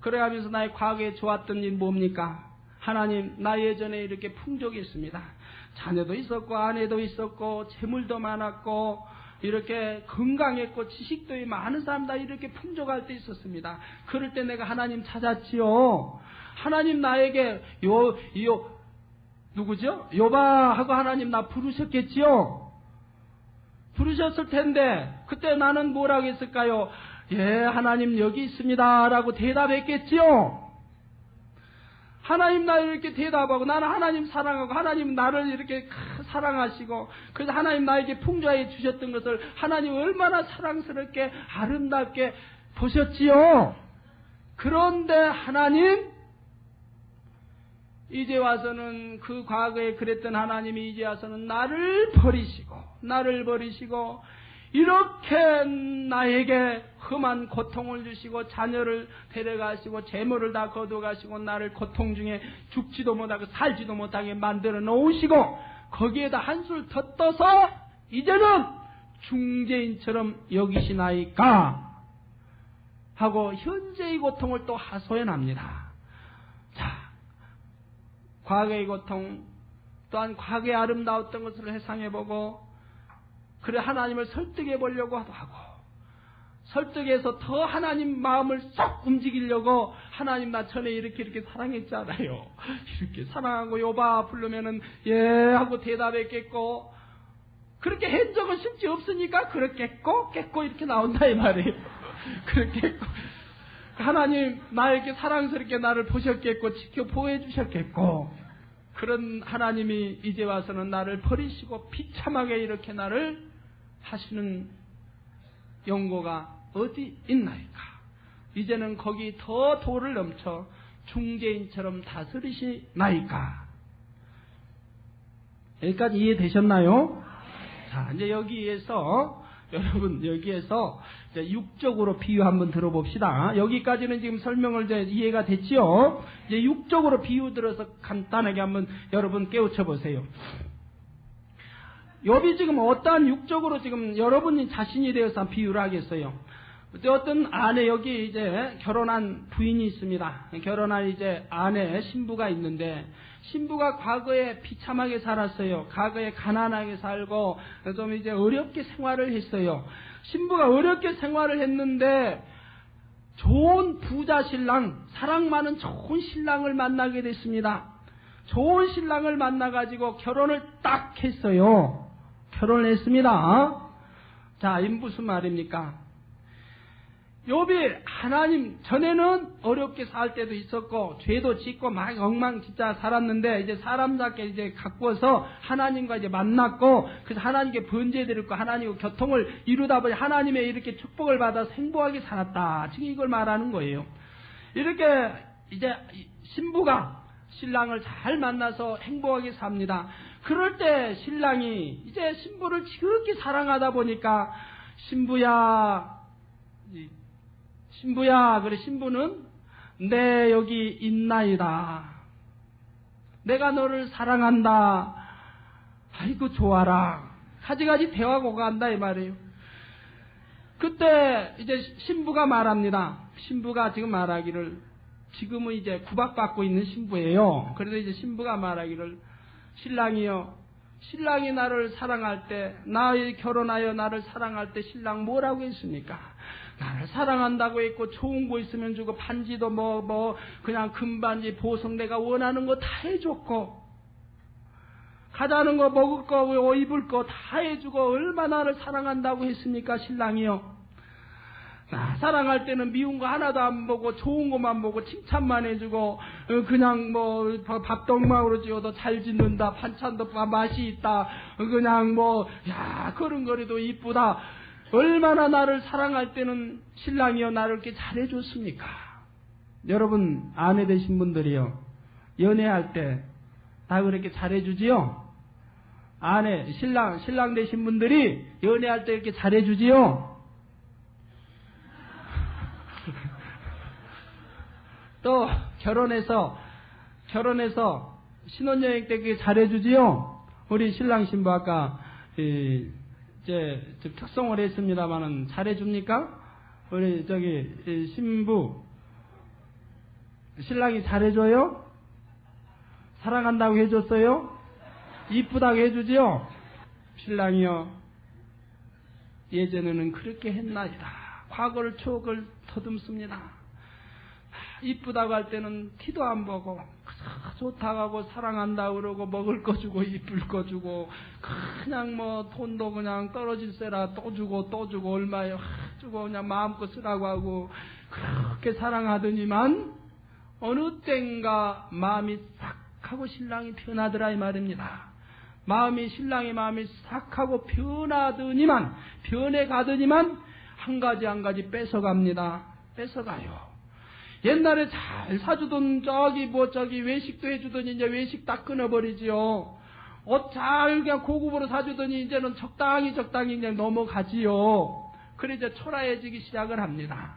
그래 하면서 나의 과거에 좋았던 일 뭡니까? 하나님 나 예전에 이렇게 풍족이 있습니다. 자녀도 있었고 아내도 있었고 재물도 많았고 이렇게 건강했고 지식도 많은 사람 다 이렇게 풍족할 때 있었습니다. 그럴 때 내가 하나님 찾았지요. 하나님 나에게 누구죠? 욥아 하고 하나님 나 부르셨겠지요. 부르셨을 텐데 그때 나는 뭐라고 했을까요? 예 하나님 여기 있습니다 라고 대답했겠지요. 하나님 나를 이렇게 대답하고 나는 하나님 사랑하고 하나님 나를 이렇게 사랑하시고 그래서 하나님 나에게 풍조해 주셨던 것을 하나님 얼마나 사랑스럽게 아름답게 보셨지요. 그런데 하나님 이제 와서는 그 과거에 그랬던 하나님이 이제 와서는 나를 버리시고 이렇게 나에게 험한 고통을 주시고 자녀를 데려가시고 재물을 다 거둬가시고 나를 고통 중에 죽지도 못하고 살지도 못하게 만들어 놓으시고 거기에다 한술 더 떠서 이제는 중재인처럼 여기시나이까 하고 현재의 고통을 또 하소연합니다. 자, 과거의 고통 또한 과거에 아름다웠던 것을 회상해보고 그래 하나님을 설득해 보려고 하고 설득해서 더 하나님 마음을 쏙 움직이려고 하나님 나 전에 이렇게 사랑했잖아요. 이렇게 사랑하고 여봐 부르면은 예 하고 대답했겠고 그렇게 한 적은 심지어 없으니까 그렇겠고 깼고 이렇게 나온다 이 말이에요. 그렇겠고 하나님 나 이렇게 사랑스럽게 나를 보셨겠고 지켜 보호해 주셨겠고 그런 하나님이 이제 와서는 나를 버리시고 비참하게 이렇게 나를 하시는 용고가 어디 있나이까. 이제는 거기 더 도를 넘쳐 중재인처럼 다스리시나이까. 여기까지 이해되셨나요? 자, 이제 여기에서 여러분 여기에서 이제 육적으로 비유 한번 들어봅시다. 여기까지는 지금 설명을 이제 이해가 됐지요. 이제 육적으로 비유 들어서 간단하게 한번 여러분 깨우쳐 보세요. 욥이 지금 어떠한 육적으로 지금 여러분이 자신이 되어서 비유를 하겠어요. 어떤 아내 여기 이제 결혼한 부인이 있습니다. 결혼한 이제 아내 신부가 있는데 신부가 과거에 비참하게 살았어요. 과거에 가난하게 살고 좀 이제 어렵게 생활을 했어요. 신부가 어렵게 생활을 했는데 좋은 부자 신랑, 사랑 많은 좋은 신랑을 만나게 됐습니다. 좋은 신랑을 만나가지고 결혼을 딱 했어요. 결혼을 했습니다. 자, 이 무슨 말입니까? 욥이 하나님 전에는 어렵게 살 때도 있었고 죄도 짓고 막 엉망진짜 살았는데 이제 사람답게 이제 가꾸어서 하나님과 이제 만났고 그래서 하나님께 번제드렸고 하나님과 교통을 이루다 보니 하나님의 이렇게 축복을 받아서 행복하게 살았다. 지금 이걸 말하는 거예요. 이렇게 이제 신부가 신랑을 잘 만나서 행복하게 삽니다. 그럴 때 신랑이 이제 신부를 지극히 사랑하다 보니까 신부야 그래 신부는 내 여기 있나이다. 내가 너를 사랑한다. 아이고 좋아라. 가지가지 대화가 오간다 이 말이에요. 그때 이제 신부가 말합니다. 신부가 지금 말하기를 지금은 이제 구박받고 있는 신부예요. 그래서 이제 신부가 말하기를 신랑이요. 신랑이 나를 사랑할 때, 나의 결혼하여 나를 사랑할 때 신랑 뭐라고 했습니까? 나를 사랑한다고 했고 좋은 거 있으면 주고 반지도 그냥 금반지 보석 내가 원하는 거 다 해줬고 가자는 거 먹을 거 입을 거 다 해주고 얼마나 나를 사랑한다고 했습니까? 신랑이요. 나 사랑할 때는 미운 거 하나도 안 보고 좋은 것만 보고 칭찬만 해주고 그냥 밥떡막으로 지어도 잘 짓는다. 반찬도 맛이 있다. 그냥 걸음걸이도 이쁘다. 얼마나 나를 사랑할 때는 신랑이요 나를 이렇게 잘해줬습니까? 여러분 아내 되신 분들이요 연애할 때 다 그렇게 잘해주지요? 아내 신랑 되신 분들이 연애할 때 이렇게 잘해주지요? 또 결혼해서 신혼여행 때 그게 잘해주지요? 우리 신랑 신부 아까 이제 특송을 했습니다만은 잘해줍니까? 우리 신부 신랑이 잘해줘요? 사랑한다고 해줬어요? 이쁘다고 해주지요? 신랑이요 예전에는 그렇게 했나이다. 과거를 추억을 더듬습니다. 이쁘다고 할 때는 티도 안 보고 좋다고 하고 사랑한다고 그러고 먹을 거 주고 이쁠 거 주고 그냥 돈도 그냥 떨어질세라 또 주고 얼마에 주고 그냥 마음껏 쓰라고 하고 그렇게 사랑하더니만 어느 땐가 마음이 싹 하고 신랑이 변하더라 이 말입니다. 신랑의 마음이 싹 하고 변해가더니만 한 가지 뺏어갑니다. 뺏어가요. 옛날에 잘 사주던 외식도 해주더니 이제 외식 다 끊어버리지요. 옷 잘 그냥 고급으로 사주더니 이제는 적당히 그냥 넘어가지요. 그래 이제 초라해지기 시작을 합니다.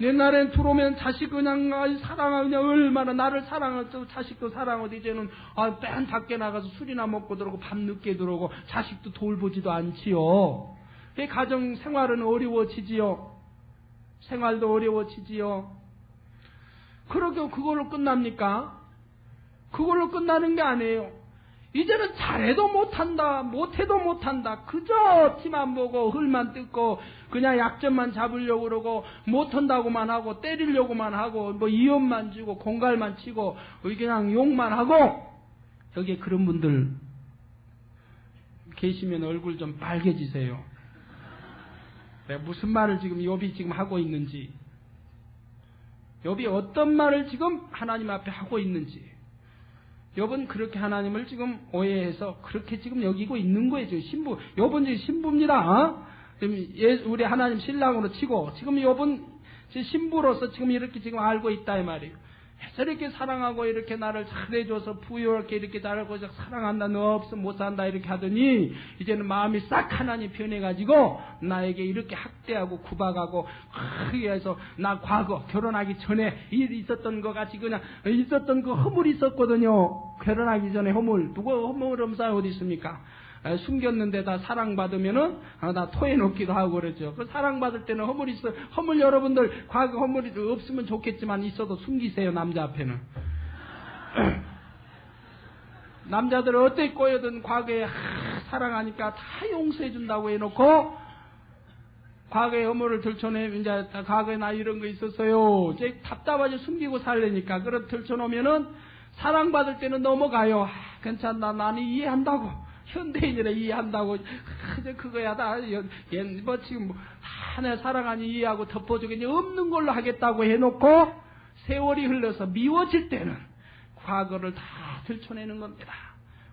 옛날엔 들어오면 자식 그냥 사랑하고 그냥 얼마나 나를 사랑하고 자식도 사랑하고 이제는 맨 밖에 나가서 술이나 먹고 들어오고 밤 늦게 들어오고 자식도 돌보지도 않지요. 가정 생활은 어려워지지요. 생활도 어려워지지요. 그러게 그걸로 끝납니까? 그걸로 끝나는 게 아니에요. 이제는 잘해도 못한다, 못해도 못한다. 그저 티만 보고 흙만 뜯고 그냥 약점만 잡으려고 그러고 못한다고만 하고 때리려고만 하고 뭐 이혼만 주고 공갈만 치고 그냥 욕만 하고. 여기에 그런 분들 계시면 얼굴 좀 빨개지세요. 내가 무슨 말을 지금 욥이 지금 하고 있는지, 욥이 어떤 말을 지금 하나님 앞에 하고 있는지. 욥은 그렇게 하나님을 지금 오해해서 그렇게 지금 여기고 있는 거예요. 지금 신부, 욥은 지금 신부입니다. 지금 우리 하나님 신랑으로 치고 지금 욥은 신부로서 지금 이렇게 지금 알고 있다 이 말이에요. 이렇게 사랑하고 이렇게 나를 잘해줘서 부유하게 이렇게 나를 사랑한다, 너 없으면 못 산다 이렇게 하더니 이제는 마음이 싹 하나님 변해가지고 나에게 이렇게 학대하고 구박하고 그렇게 해서 나 과거 결혼하기 전에 일이 있었던 거 같이 그냥 있었던 그 허물이 있었거든요. 결혼하기 전에 허물, 누가 허물 없어요? 어디 있습니까? 숨겼는데 다 사랑받으면은 다 토해놓기도 하고 그러죠. 그 사랑받을 때는 허물이 있어. 허물 여러분들 과거 허물이 없으면 좋겠지만 있어도 숨기세요. 남자 앞에는. 남자들은 어떻게 꼬여든 과거에 사랑하니까 다 용서해준다고 해놓고 과거의 허물을 들춰내. 이제 과거에 나 이런 거 있었어요. 이제 답답하지 숨기고 살려니까. 그럼 들춰놓으면은 사랑받을 때는 넘어가요. 괜찮다, 나는 이해한다고. 현대인이라 이해한다고. 이제 그거야 다 뭐 지금 내 사랑하니 이해하고 덮어주겠니 없는 걸로 하겠다고 해놓고 세월이 흘러서 미워질 때는 과거를 다 들춰내는 겁니다.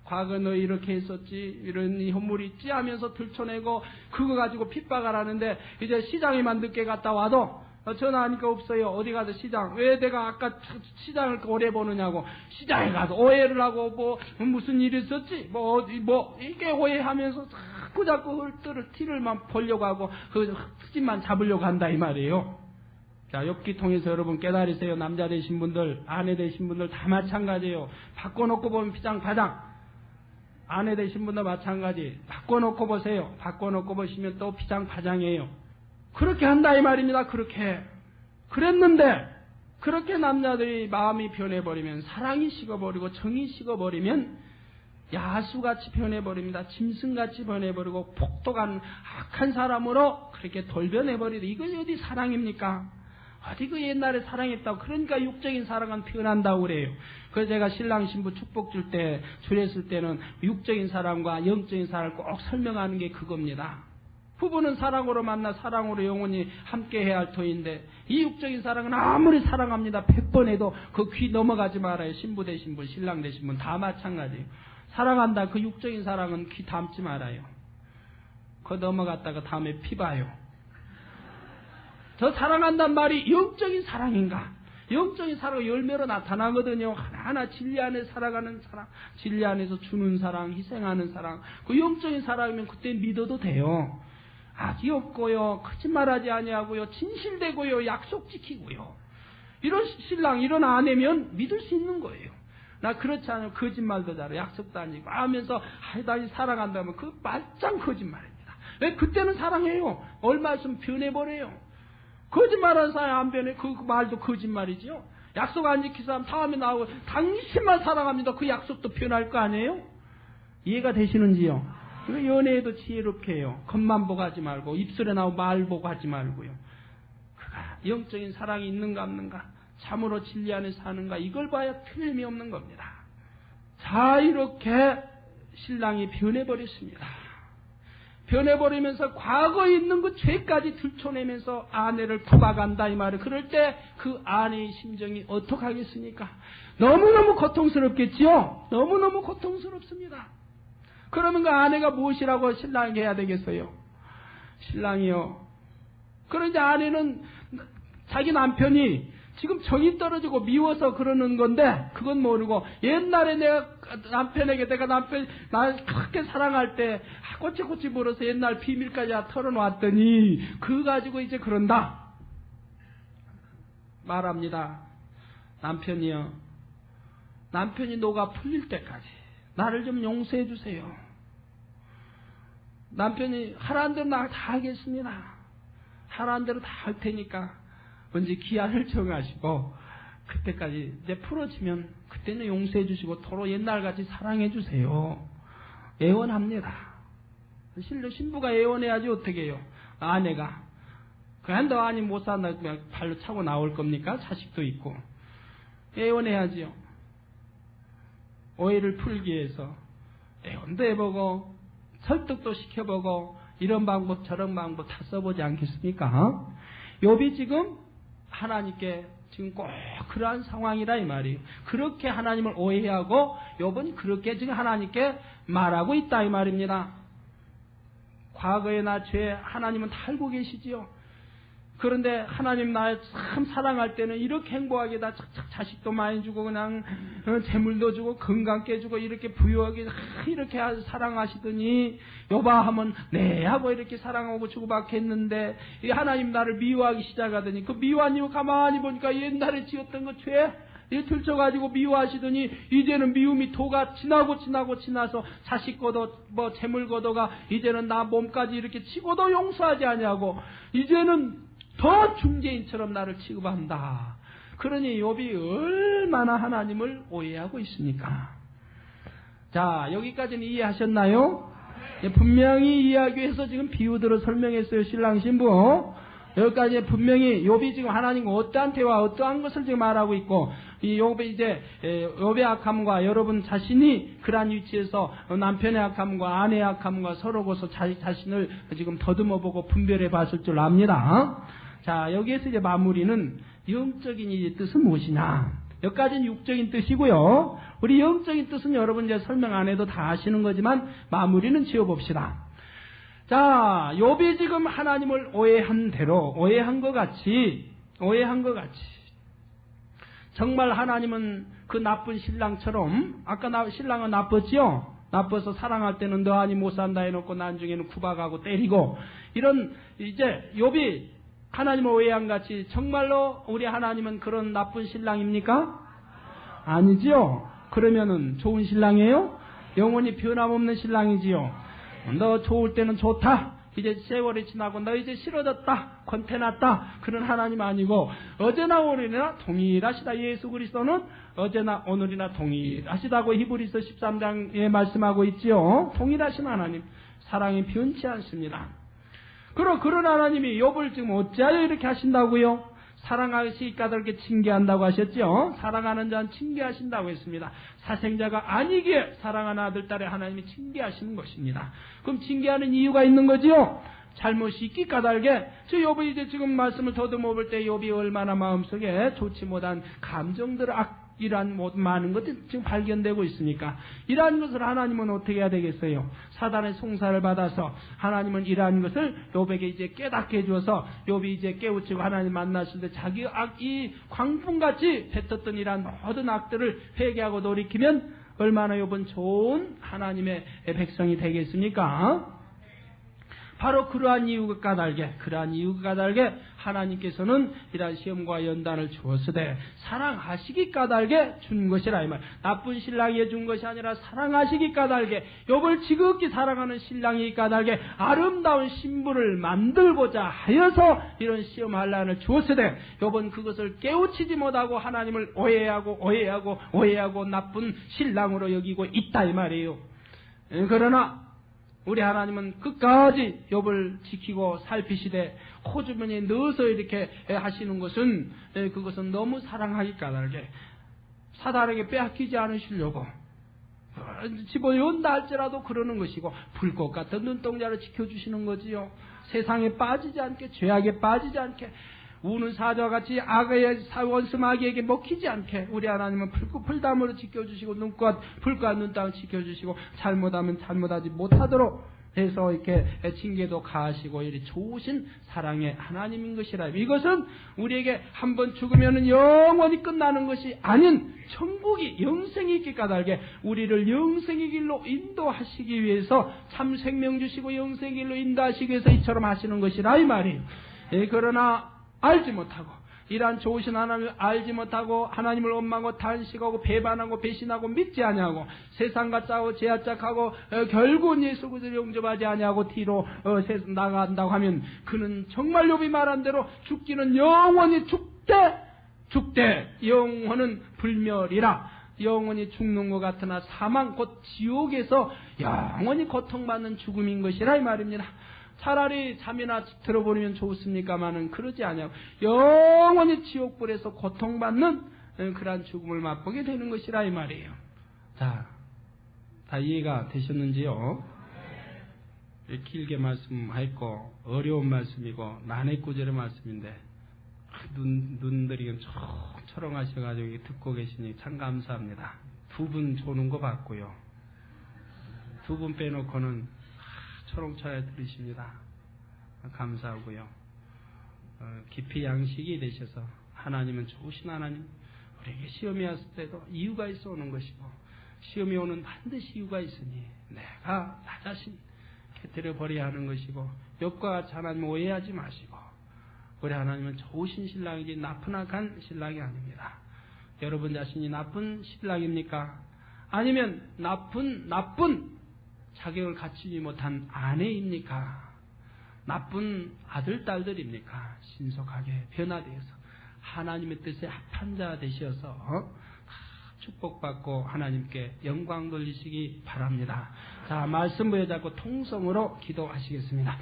과거 너 이렇게 했었지, 이런 허물이 있지 하면서 들춰내고 그거 가지고 핍박을 하는데 이제 시장에만 늦게 갔다 와도 전화하니까 없어요. 어디 가서 시장. 왜 내가 아까 시장을 오래 보느냐고. 시장에 가서 오해를 하고 뭐 무슨 일이 있었지? 뭐 이게 오해하면서 자꾸 헐뜯을 티를만 보려고 하고 그 흠집만 잡으려고 한다 이 말이에요. 자, 욥기 통해서 여러분 깨달으세요. 남자 되신 분들, 아내 되신 분들 다 마찬가지예요. 바꿔놓고 보면 피장파장. 아내 되신 분도 마찬가지. 바꿔놓고 보세요. 바꿔놓고 보시면 또 피장파장이에요. 그렇게 한다 이 말입니다. 그렇게 그랬는데 그렇게 남자들이 마음이 변해버리면, 사랑이 식어버리고 정이 식어버리면 야수같이 변해버립니다. 짐승같이 변해버리고 폭독한 악한 사람으로 그렇게 돌변해버리다. 이것이 어디 사랑입니까? 어디 그 옛날에 사랑했다고. 그러니까 육적인 사랑은 변한다고 그래요. 그래서 제가 신랑 신부 축복 줄 때 줄였을 때는 육적인 사랑과 영적인 사랑을 꼭 설명하는 게 그겁니다. 부부는 사랑으로 만나 사랑으로 영원히 함께해야 할 터인데 이 육적인 사랑은 아무리 사랑합니다 100번 해도 그 귀 넘어가지 말아요. 신부 되신 분, 신랑 되신 분 다 마찬가지예요. 사랑한다 그 육적인 사랑은 귀 담지 말아요. 그거 넘어갔다가 다음에 피 봐요. 저 사랑한단 말이 영적인 사랑인가? 영적인 사랑은 열매로 나타나거든요. 하나하나 진리 안에 살아가는 사랑, 진리 안에서 주는 사랑, 희생하는 사랑. 그 영적인 사랑이면 그때 믿어도 돼요. 악이 없고요, 거짓말하지 아니하고요, 진실되고요, 약속 지키고요. 이런 신랑, 이런 아내면 믿을 수 있는 거예요. 나 그렇지 않으면 거짓말도 잘해, 약속도 안 지키고 하면서 나 사랑한다면 그 말짱 거짓말입니다. 왜? 그때는 사랑해요. 얼마 있으면 변해버려요. 거짓말하는 사람이 안 변해. 그 말도 거짓말이지요. 약속 안 지킨 사람 다음에 나오고 당신만 사랑합니다. 그 약속도 변할 거 아니에요? 이해가 되시는지요? 연애에도 지혜롭게 해요. 겉만 보고 하지 말고 입술에 나오고 말 보고 하지 말고요. 그가 영적인 사랑이 있는가 없는가, 참으로 진리 안에 사는가, 이걸 봐야 틀림이 없는 겁니다. 자, 이렇게 신랑이 변해버렸습니다. 변해버리면서 과거에 있는 그 죄까지 들춰내면서 아내를 구박한다 이 말이에요. 그럴 때 그 아내의 심정이 어떡하겠습니까? 너무너무 고통스럽겠지요. 너무너무 고통스럽습니다. 그러면 그 아내가 무엇이라고 신랑에게 해야 되겠어요? 신랑이요. 그런데 아내는 자기 남편이 지금 정이 떨어지고 미워서 그러는 건데 그건 모르고 옛날에 내가 남편에게 나 그렇게 사랑할 때 꼬치꼬치 물어서 옛날 비밀까지 다 털어놨더니 그거 가지고 이제 그런다 말합니다. 남편이 노가 풀릴 때까지 나를 좀 용서해 주세요. 남편이 하라는 대로 나 다 하겠습니다. 하라는 대로 다 할 테니까 언제 기한을 정하시고 그때까지 이제 풀어지면 그때는 용서해 주시고 서로 옛날같이 사랑해 주세요. 애원합니다. 신부가 애원해야지 어떻게 해요. 아내가 그냥 너 아니 못 산다 그냥 발로 차고 나올 겁니까? 자식도 있고 애원해야지요. 오해를 풀기 위해서 애원도 해보고 설득도 시켜보고 이런 방법 저런 방법 다 써보지 않겠습니까? 욥이 지금 하나님께 지금 꼭 그러한 상황이라 이 말이에요. 그렇게 하나님을 오해하고 욥은 그렇게 지금 하나님께 말하고 있다 이 말입니다. 과거의 나 죄 하나님은 다 알고 계시지요. 그런데 하나님 나 참 사랑할 때는 이렇게 행복하게 다 자식도 많이 주고 그냥 재물도 주고 건강게 주고 이렇게 부유하게 이렇게 사랑하시더니 여봐 하면 네 하고 이렇게 사랑하고 주고받게 했는데 이 하나님 나를 미워하기 시작하더니 그 미워한 이유 가만히 보니까 옛날에 지었던 그 죄 들춰가지고 미워하시더니 이제는 미움이 도가 지나서 자식 거도 뭐 재물 거도가 이제는 나 몸까지 이렇게 치고도 용서하지 아니하고 이제는 더 중재인처럼 나를 취급한다. 그러니 욥이 얼마나 하나님을 오해하고 있습니까? 자, 여기까지는 이해하셨나요? 분명히 이야기해서 지금 비유들을 설명했어요. 신랑 신부. 여기까지 분명히 욥이 지금 하나님과 어떠한 대화, 어떠한 것을 지금 말하고 있고 이 욥의 이제 욥의 악함과 여러분 자신이 그러한 위치에서 남편의 악함과 아내의 악함과 서로고서 자신을 지금 더듬어보고 분별해 봤을 줄 압니다. 자, 여기에서 이제 마무리는 영적인 이 뜻은 무엇이냐? 여기까지는 육적인 뜻이고요. 우리 영적인 뜻은 여러분 이제 설명 안 해도 다 아시는 거지만 마무리는 지어봅시다. 자, 욥이 지금 하나님을 오해한 대로 오해한 것 같이 정말 하나님은 그 나쁜 신랑처럼 아까 신랑은 나빴지요? 나빠서 사랑할 때는 너 아니 못 산다 해놓고 나중에는 구박하고 때리고 이런 이제 욥이 하나님을 오해한 같이 정말로 우리 하나님은 그런 나쁜 신랑입니까? 아니지요. 그러면은 좋은 신랑이에요? 영원히 변함없는 신랑이지요. 너 좋을 때는 좋다. 이제 세월이 지나고 너 이제 싫어졌다. 권태났다. 그런 하나님 아니고 어제나 오늘이나 동일하시다. 예수 그리스도는 어제나 오늘이나 동일하시다고 히브리서 13장에 말씀하고 있지요. 동일하신 하나님. 사랑이 변치 않습니다. 그런 하나님이 욥을 지금 어찌하여 이렇게 하신다고요? 사랑하시기 까닭에 징계한다고 하셨죠? 사랑하는 자는 징계하신다고 했습니다. 사생자가 아니기에 사랑하는 아들, 딸의 하나님이 징계하시는 것입니다. 그럼 징계하는 이유가 있는 거지요? 잘못이 있기 까닭에 저 욥이 이제 지금 말씀을 더듬어 볼 때 욥이 얼마나 마음속에 좋지 못한 감정들 이러한 많은 것들이 지금 발견되고 있으니까 이러한 것을 하나님은 어떻게 해야 되겠어요? 사단의 송사를 받아서 하나님은 이러한 것을 욥에게 이제 깨닫게 해줘서 욥이 이제 깨우치고 하나님 만났을 때 자기 악이 광풍같이 뱉었던 이러한 모든 악들을 회개하고 돌이키면 얼마나 욥은 좋은 하나님의 백성이 되겠습니까? 바로 그러한 이유가 까닭에 하나님께서는 이러한 시험과 연단을 주었으되 사랑하시기 까닭에 준 것이라 이 말. 나쁜 신랑이 준 것이 아니라 사랑하시기 까닭에 욥을 지극히 사랑하는 신랑이 까닭에 아름다운 신부를 만들고자 하여서 이런 시험 환난을 주었으되 욥은 그것을 깨우치지 못하고 하나님을 오해하고 나쁜 신랑으로 여기고 있다 이 말이에요. 그러나 우리 하나님은 끝까지 욥을 지키고 살피시되 호주머니에 넣어서 이렇게 하시는 것은 그것은 너무 사랑하기 까닭에 사단에게 빼앗기지 않으시려고 집어연다 할지라도 그러는 것이고 불꽃 같은 눈동자를 지켜주시는 거지요. 세상에 빠지지 않게 죄악에 빠지지 않게 우는 사자와 같이 악의 원수 마귀에게 먹히지 않게 우리 하나님은 풀담으로 지켜주시고 불과 눈땅 지켜주시고 잘못하면 잘못하지 못하도록 해서 이렇게 징계도 가하시고 이리 좋으신 사랑의 하나님인 것이라. 이것은 우리에게 한번 죽으면 영원히 끝나는 것이 아닌 천국이 영생이 있게 까닭에 우리를 영생의 길로 인도하시기 위해서 참 생명 주시고 영생의 길로 인도하시기 위해서 이처럼 하시는 것이라 이 말이에요. 그러나 알지 못하고 이러한 좋으신 하나님을 알지 못하고 하나님을 원망하고 탄식하고 배반하고 배신하고 믿지 아니하고 세상과 싸우고 제약작하고 결국은 예수 그리스도를 영접하지 아니하고 뒤로 나간다고 하면 그는 정말 욥이 말한 대로 죽기는 영원히 죽되 영혼은 불멸이라. 영원히 죽는 것 같으나 사망 곧 지옥에서 영원히 고통받는 죽음인 것이라 이 말입니다. 차라리 잠이나 들어버리면 좋습니까마는 그러지 아니하고 영원히 지옥불에서 고통받는 그러한 죽음을 맛보게 되는 것이라 이 말이에요. 자, 다 이해가 되셨는지요? 길게 말씀했고 어려운 말씀이고 난해 구절의 말씀인데 눈들이 초롱하셔가지고 듣고 계시니 참 감사합니다. 두 분 조는 거 봤고요. 두 분 빼놓고는 초롱차게 들으십니다. 감사하고요. 깊이 양식이 되셔서 하나님은 좋으신 하나님, 우리에게 시험이 왔을 때도 이유가 있어 오는 것이고 시험이 오는 반드시 이유가 있으니 내가 나 자신 깨뜨려버려야 하는 것이고 욥과 같이 하나님 오해하지 마시고 우리 하나님은 좋으신 신랑이지 나쁜 악한 신랑이 아닙니다. 여러분 자신이 나쁜 신랑입니까? 아니면 나쁜 자격을 갖추지 못한 아내입니까? 나쁜 아들, 딸들입니까? 신속하게 변화되어서 하나님의 뜻에 합한 자 되셔서 축복받고 하나님께 영광 돌리시기 바랍니다. 자, 말씀 부여잡고 통성으로 기도하시겠습니다.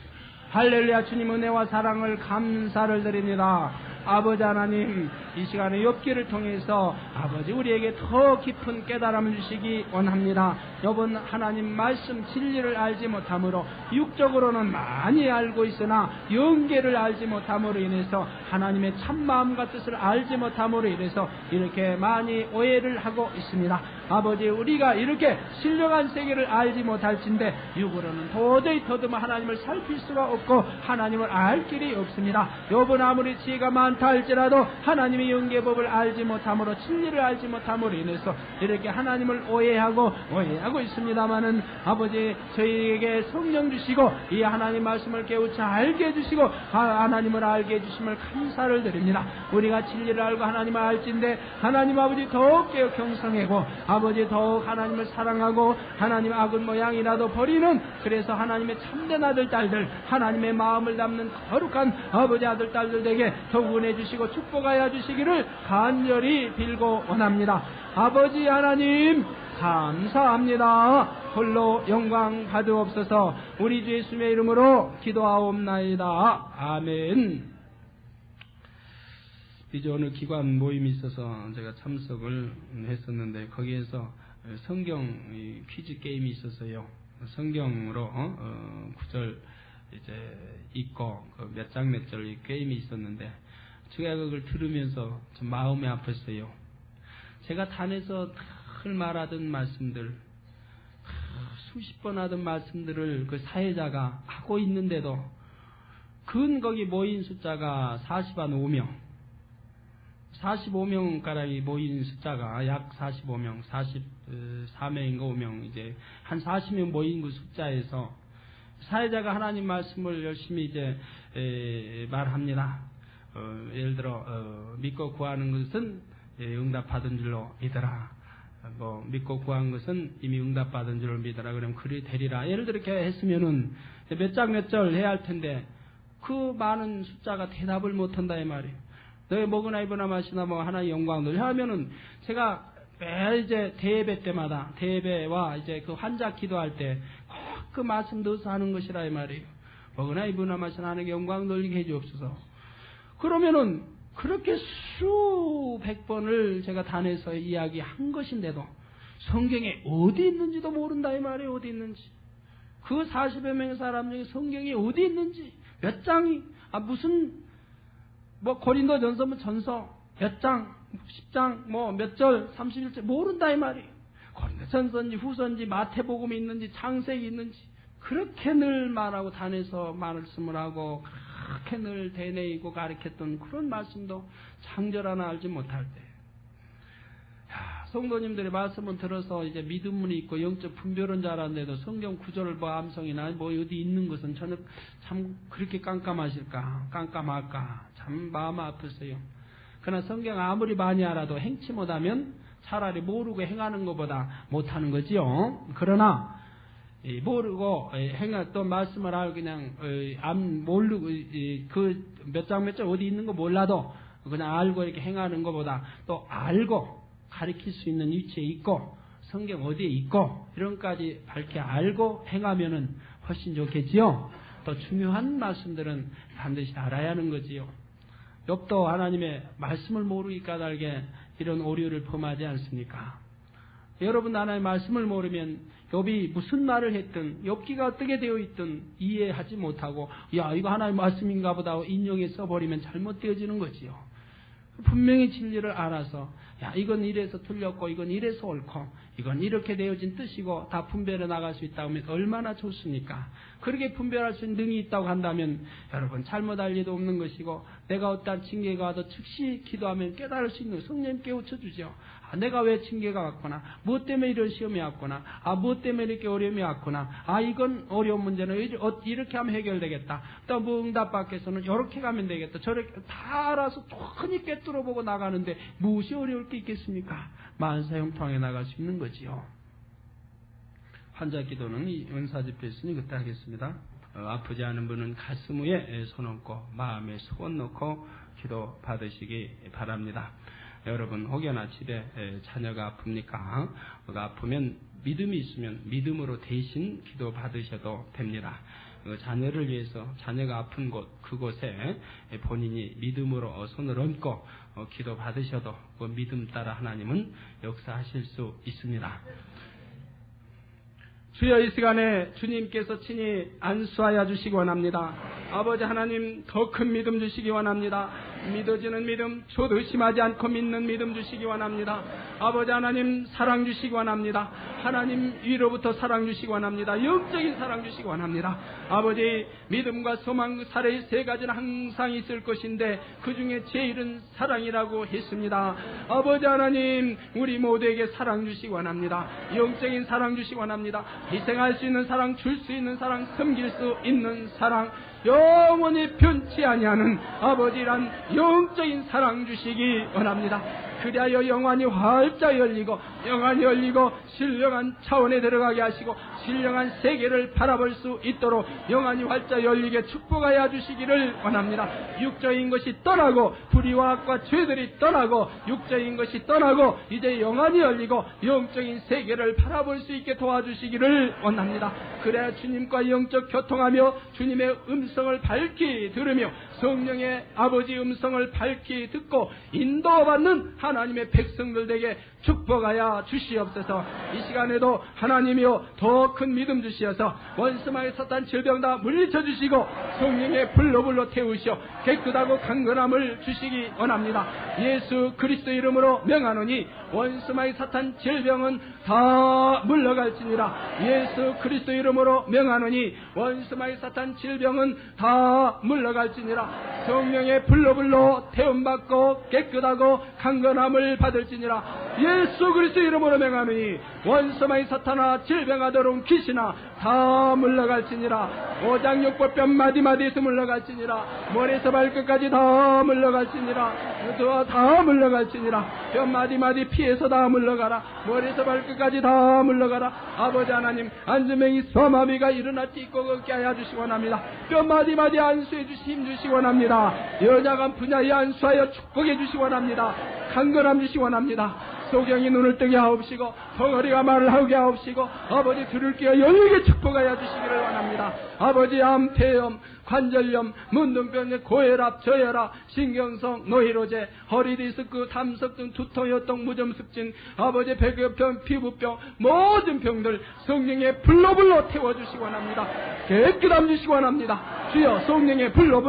할렐루야. 주님 은혜와 사랑을 감사를 드립니다. 아버지 하나님, 이 시간에 욥기를 통해서 아버지 우리에게 더 깊은 깨달음을 주시기 원합니다. 욥은 하나님 말씀 진리를 알지 못함으로 육적으로는 많이 알고 있으나 영계를 알지 못함으로 인해서 하나님의 참마음과 뜻을 알지 못함으로 인해서 이렇게 많이 오해를 하고 있습니다. 아버지, 우리가 이렇게 신령한 세계를 알지 못할진데 육으로는 도저히 더듬어 하나님을 살필 수가 없고 하나님을 알 길이 없습니다. 욥은 아무리 지혜가 많다 할지라도 하나님의 영계법을 알지 못함으로 진리를 알지 못함으로 인해서 이렇게 하나님을 오해하고 있습니다마는 아버지, 저희에게 성령 주시고 이 하나님 말씀을 깨우쳐 알게 해주시고 하나님을 알게 해주심을 감사를 드립니다. 우리가 진리를 알고 하나님을 알진데 하나님 아버지 더욱 깨어 경성하고 아버지 더욱 하나님을 사랑하고 하나님 악은 모양이라도 버리는, 그래서 하나님의 참된 아들 딸들, 하나님의 마음을 담는 거룩한 아버지 아들 딸들 되게 더욱 은혜 주시고 축복하여 주시기를 간절히 빌고 원합니다. 아버지 하나님 감사합니다. 홀로 영광 받으옵소서. 우리 주 예수님의 이름으로 기도하옵나이다. 아멘. 이제 오늘 기관 모임이 있어서 제가 참석을 했었는데 거기에서 성경 퀴즈 게임이 있었어요. 성경으로 구절 이제 읽고 몇 장 몇 절 게임이 있었는데 제가 그걸 들으면서 좀 마음이 아팠어요. 제가 단에서 늘 말하던 말씀들, 수십 번 하던 말씀들을 그 사회자가 하고 있는데도 거기 모인 숫자가 45명가량이 모인 숫자가 약 45명, 44명인가 5명, 이제 한 40명 모인 그 숫자에서 사회자가 하나님 말씀을 열심히 이제 말합니다. 예를 들어 믿고 구하는 것은 응답받은 줄로 믿어라. 믿고 구한 것은 이미 응답받은 줄로 믿어라. 그러면 그리 되리라. 예를 들어 이렇게 했으면은 몇 장 몇 절 해야 할 텐데 그 많은 숫자가 대답을 못한다 이 말이에요. 너희 먹으나 입으나 마시나 뭐 하나의 영광을 하면은 제가 매일 이제 대예배 때마다 대예배와 이제 그 환자 기도할 때 꼭 그 말씀 넣어서 하는 것이라 이 말이에요. 먹으나 입으나 마시나 하나님께 영광 돌리게 해주옵소서. 그러면은 그렇게 수백 번을 제가 단에서 이야기한 것인데도 성경에 어디 있는지도 모른다 이 말이에요. 어디 있는지. 그 40여 명의 사람 중에 성경이 어디 있는지, 몇 장이, 고린도전서 전서 몇 장, 10장, 몇 절, 31절 모른다 이 말이에요. 고린도전서인지 후서인지 마태복음이 있는지 창세기 있는지 그렇게 늘 말하고 다녀서 말씀을 하고 그렇게 늘 되뇌이고 가르쳤던 그런 말씀도 장절 하나 알지 못할 때, 성도님들의 말씀을 들어서 이제 믿음이 있고 영적 분별은 줄 알았는데도 성경 구절을 뭐 암송이나 뭐 어디 있는 것은 저는 참 그렇게 깜깜하실까, 깜깜할까, 참 마음 아프세요. 그러나 성경 아무리 많이 알아도 행치 못하면 차라리 모르고 행하는 것보다 못하는 거지요. 그러나 모르고 또 말씀을 알고 그냥 안 모르고 그 몇 장 몇 장 어디 있는 거 몰라도 그냥 알고 이렇게 행하는 것보다 또 알고 가르칠 수 있는 위치에 있고 성경 어디에 있고 이런 것까지 밝게 알고 행하면은 훨씬 좋겠지요. 또 중요한 말씀들은 반드시 알아야 하는 거지요. 욥도 하나님의 말씀을 모르기 까닭에 이런 오류를 범하지 않습니까? 여러분 하나님의 말씀을 모르면 욥이 무슨 말을 했든 욥기가 어떻게 되어 있든 이해하지 못하고 야 이거 하나님의 말씀인가 보다 하고 인용해 써버리면 잘못되어지는 거지요. 분명히 진리를 알아서 야 이건 이래서 틀렸고 이건 이래서 옳고 이건 이렇게 되어진 뜻이고 다 분별해 나갈 수 있다고 하면 얼마나 좋습니까? 그렇게 분별할 수 있는 능이 있다고 한다면 여러분 잘못할 리도 없는 것이고 내가 어떠한 징계가 와도 즉시 기도하면 깨달을 수 있는 성령님 깨우쳐 주죠. 아, 내가 왜 징계가 왔구나, 무엇 때문에 이런 시험이 왔구나, 아 무엇 때문에 이렇게 어려움이 왔구나, 아 이건 어려운 문제는 이렇게 하면 해결되겠다, 또 뭐 응답받겠어는 이렇게 가면 되겠다, 저렇게 다 알아서 뻔히 꿰뚫어 보고 나가는데 무엇이 어려울 게 있겠습니까? 만사 형통하게 나갈 수 있는 거지요. 환자 기도는 이 은사 집회 있으니 그때 하겠습니다. 아프지 않은 분은 가슴 위에 손 얹고 마음에 소원 넣고 기도 받으시기 바랍니다. 여러분 혹여나 집에 자녀가 아픕니까? 아프면 믿음이 있으면 믿음으로 대신 기도 받으셔도 됩니다. 자녀를 위해서 자녀가 아픈 곳 그곳에 본인이 믿음으로 손을 얹고 기도 받으셔도 그 믿음 따라 하나님은 역사하실 수 있습니다. 주여 이 시간에 주님께서 친히 안수하여 주시기 원합니다. 아버지 하나님 더 큰 믿음 주시기 원합니다. 믿어지는 믿음, 곧 의심하지 않고 믿는 믿음 주시기 원합니다. 아버지 하나님 사랑 주시기 원합니다. 하나님 위로부터 사랑 주시기 원합니다. 영적인 사랑 주시기 원합니다. 아버지 믿음과 소망, 사례의 세 가지는 항상 있을 것인데 그 중에 제일은 사랑이라고 했습니다. 아버지 하나님 우리 모두에게 사랑 주시기 원합니다. 영적인 사랑 주시기 원합니다. 희생할 수 있는 사랑, 줄 수 있는 사랑, 섬길 수 있는 사랑, 영원히 변치 아니하는 아버지란 영적인 사랑 주시기 원합니다. 그리하여 영안이 활짝 열리고 신령한 차원에 들어가게 하시고 신령한 세계를 바라볼 수 있도록 영안이 활짝 열리게 축복하여 주시기를 원합니다. 육적인 것이 떠나고 불의와 악과 죄들이 떠나고 육적인 것이 떠나고 이제 영안이 열리고 영적인 세계를 바라볼 수 있게 도와주시기를 원합니다. 그래야 주님과 영적 교통하며 주님의 음성을 밝히 들으며 성령의 아버지 음성을 밝히 듣고 인도받는 하나님의 백성들 되게 축복하여 주시옵소서. 이 시간에도 하나님이여 더 큰 믿음 주시어서 원수마의 사탄 질병 다 물리쳐 주시고 성령의 불로 태우시어 깨끗하고 강건함을 주시기 원합니다. 예수 그리스도 이름으로 명하노니 원수마의 사탄 질병은 다 물러갈지니라. 예수 그리스도 이름으로 명하노니 원수마의 사탄 질병은 다 물러갈지니라. 성령의 불로 태움받고 깨끗하고 강건함을 받을지니라. 예수 그리스도 이름으로 명하노니 원수마의 사탄아 질병아 더러운 귀신아 다 물러갈지니라. 오장육부뼈 마디마디에서 물러갈지니라. 머리에서 발끝까지 다 물러갈지니라. 다 물러갈지니라. 뼈 마디마디 피에서 다 물러가라. 머리에서 발끝까지 다 물러가라. 아버지 하나님 안주명이 소마비가 일어나 찢고 걷게 하여 주시기 원합니다. 뼈 마디마디 안수해 주시 힘 주시기 원합니다. 여자가 분야에 안수하여 축복해 주시기 원합니다. 강건함 주시기 원합니다. 소경이 눈을 뜨게 하옵시고 덩어리가 말을 하게 하옵시고 아버지 들을 귀가 열리게 축복하여 주시기를 원합니다. 아버지 암, 폐염, 관절염, 문둥병, 고혈압, 저혈압, 신경성, 노이로제, 허리 디스크, 담석 등 두통, 요통, 무좀습진, 아버지 백혈병, 피부병, 모든 병들 성령의 불로 태워주시기 원합니다. 깨끗함 주시기 원합니다. 주여 성령의 불로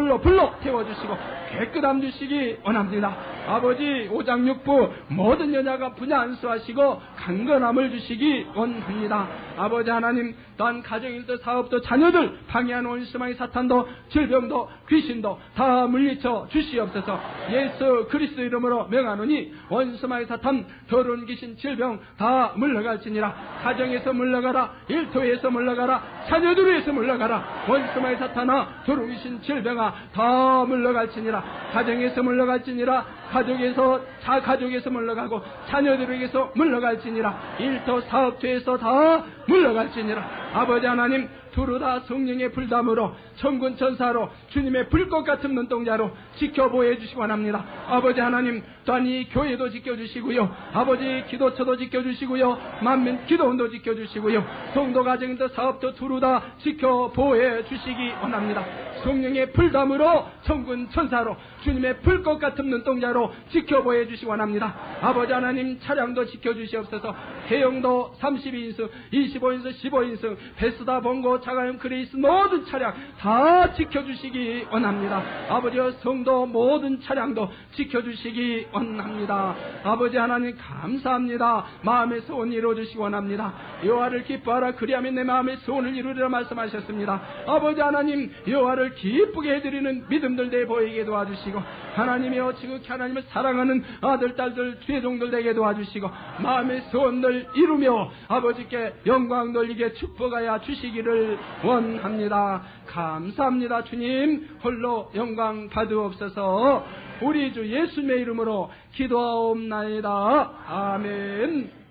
태워주시고 깨끗함 주시기 원합니다. 아버지 오장육부 모든 여자가 분야 안수하시고 강건함을 주시기 원합니다. 아버지 하나님, 또한 가정일도 사업도 자녀들 방해하는 원수마의 사탄도 질병도 귀신도 다 물리쳐 주시옵소서. 예수 그리스도 이름으로 명하노니 원수마의 사탄 더러운 귀신 질병 다 물러갈지니라. 가정에서 물러가라, 일터에서 물러가라, 자녀들 위해서 물러가라. 원수마의 사탄아, 더러운 귀신 질병아 다 물러갈지니라. 가정에서 물러갈지니라. 가족에서 물러가고 자녀들에게서 물러갈지니라. 일터 사업터에서 다 물러갈지니라. 아버지 하나님, 두루 다 성령의 불담으로 천군 천사로 주님의 불꽃 같은 눈동자로 지켜보여 주시기 원합니다. 아버지 하나님, 또한 이 교회도 지켜주시고요, 아버지 기도처도 지켜주시고요, 만민 기도원도 지켜주시고요, 성도 가정도 사업도 두루 다 지켜보여 주시기 원합니다. 성령의 불담으로 천군 천사로 주님의 불꽃 같은 눈동자로 지켜보여 주시기 원합니다. 아버지 하나님, 차량도 지켜주시옵소서. 대형도 32인승, 25인승, 15인승, 베스다, 봉고, 자가용, 그레이스 모든 차량 다 지켜주시기 원합니다. 아버지여, 성도 모든 차량도 지켜주시기 원합니다. 아버지 하나님 감사합니다. 마음의 소원 이루어주시기 원합니다. 여호와를 기뻐하라, 그리하면 내 마음의 소원을 이루리라 말씀하셨습니다. 아버지 하나님, 여호와를 기쁘게 해드리는 믿음들 내 보이게 도와주시고, 하나님이여 지극히 하나님을 사랑하는 아들 딸들 죄종들 되게 도와주시고, 마음의 소원들 이루며 아버지께 영광 돌리게 축복하여 주시기를 원합니다. 감사합니다. 주님 홀로 영광 받으옵소서. 우리 주 예수님의 이름으로 기도하옵나이다. 아멘.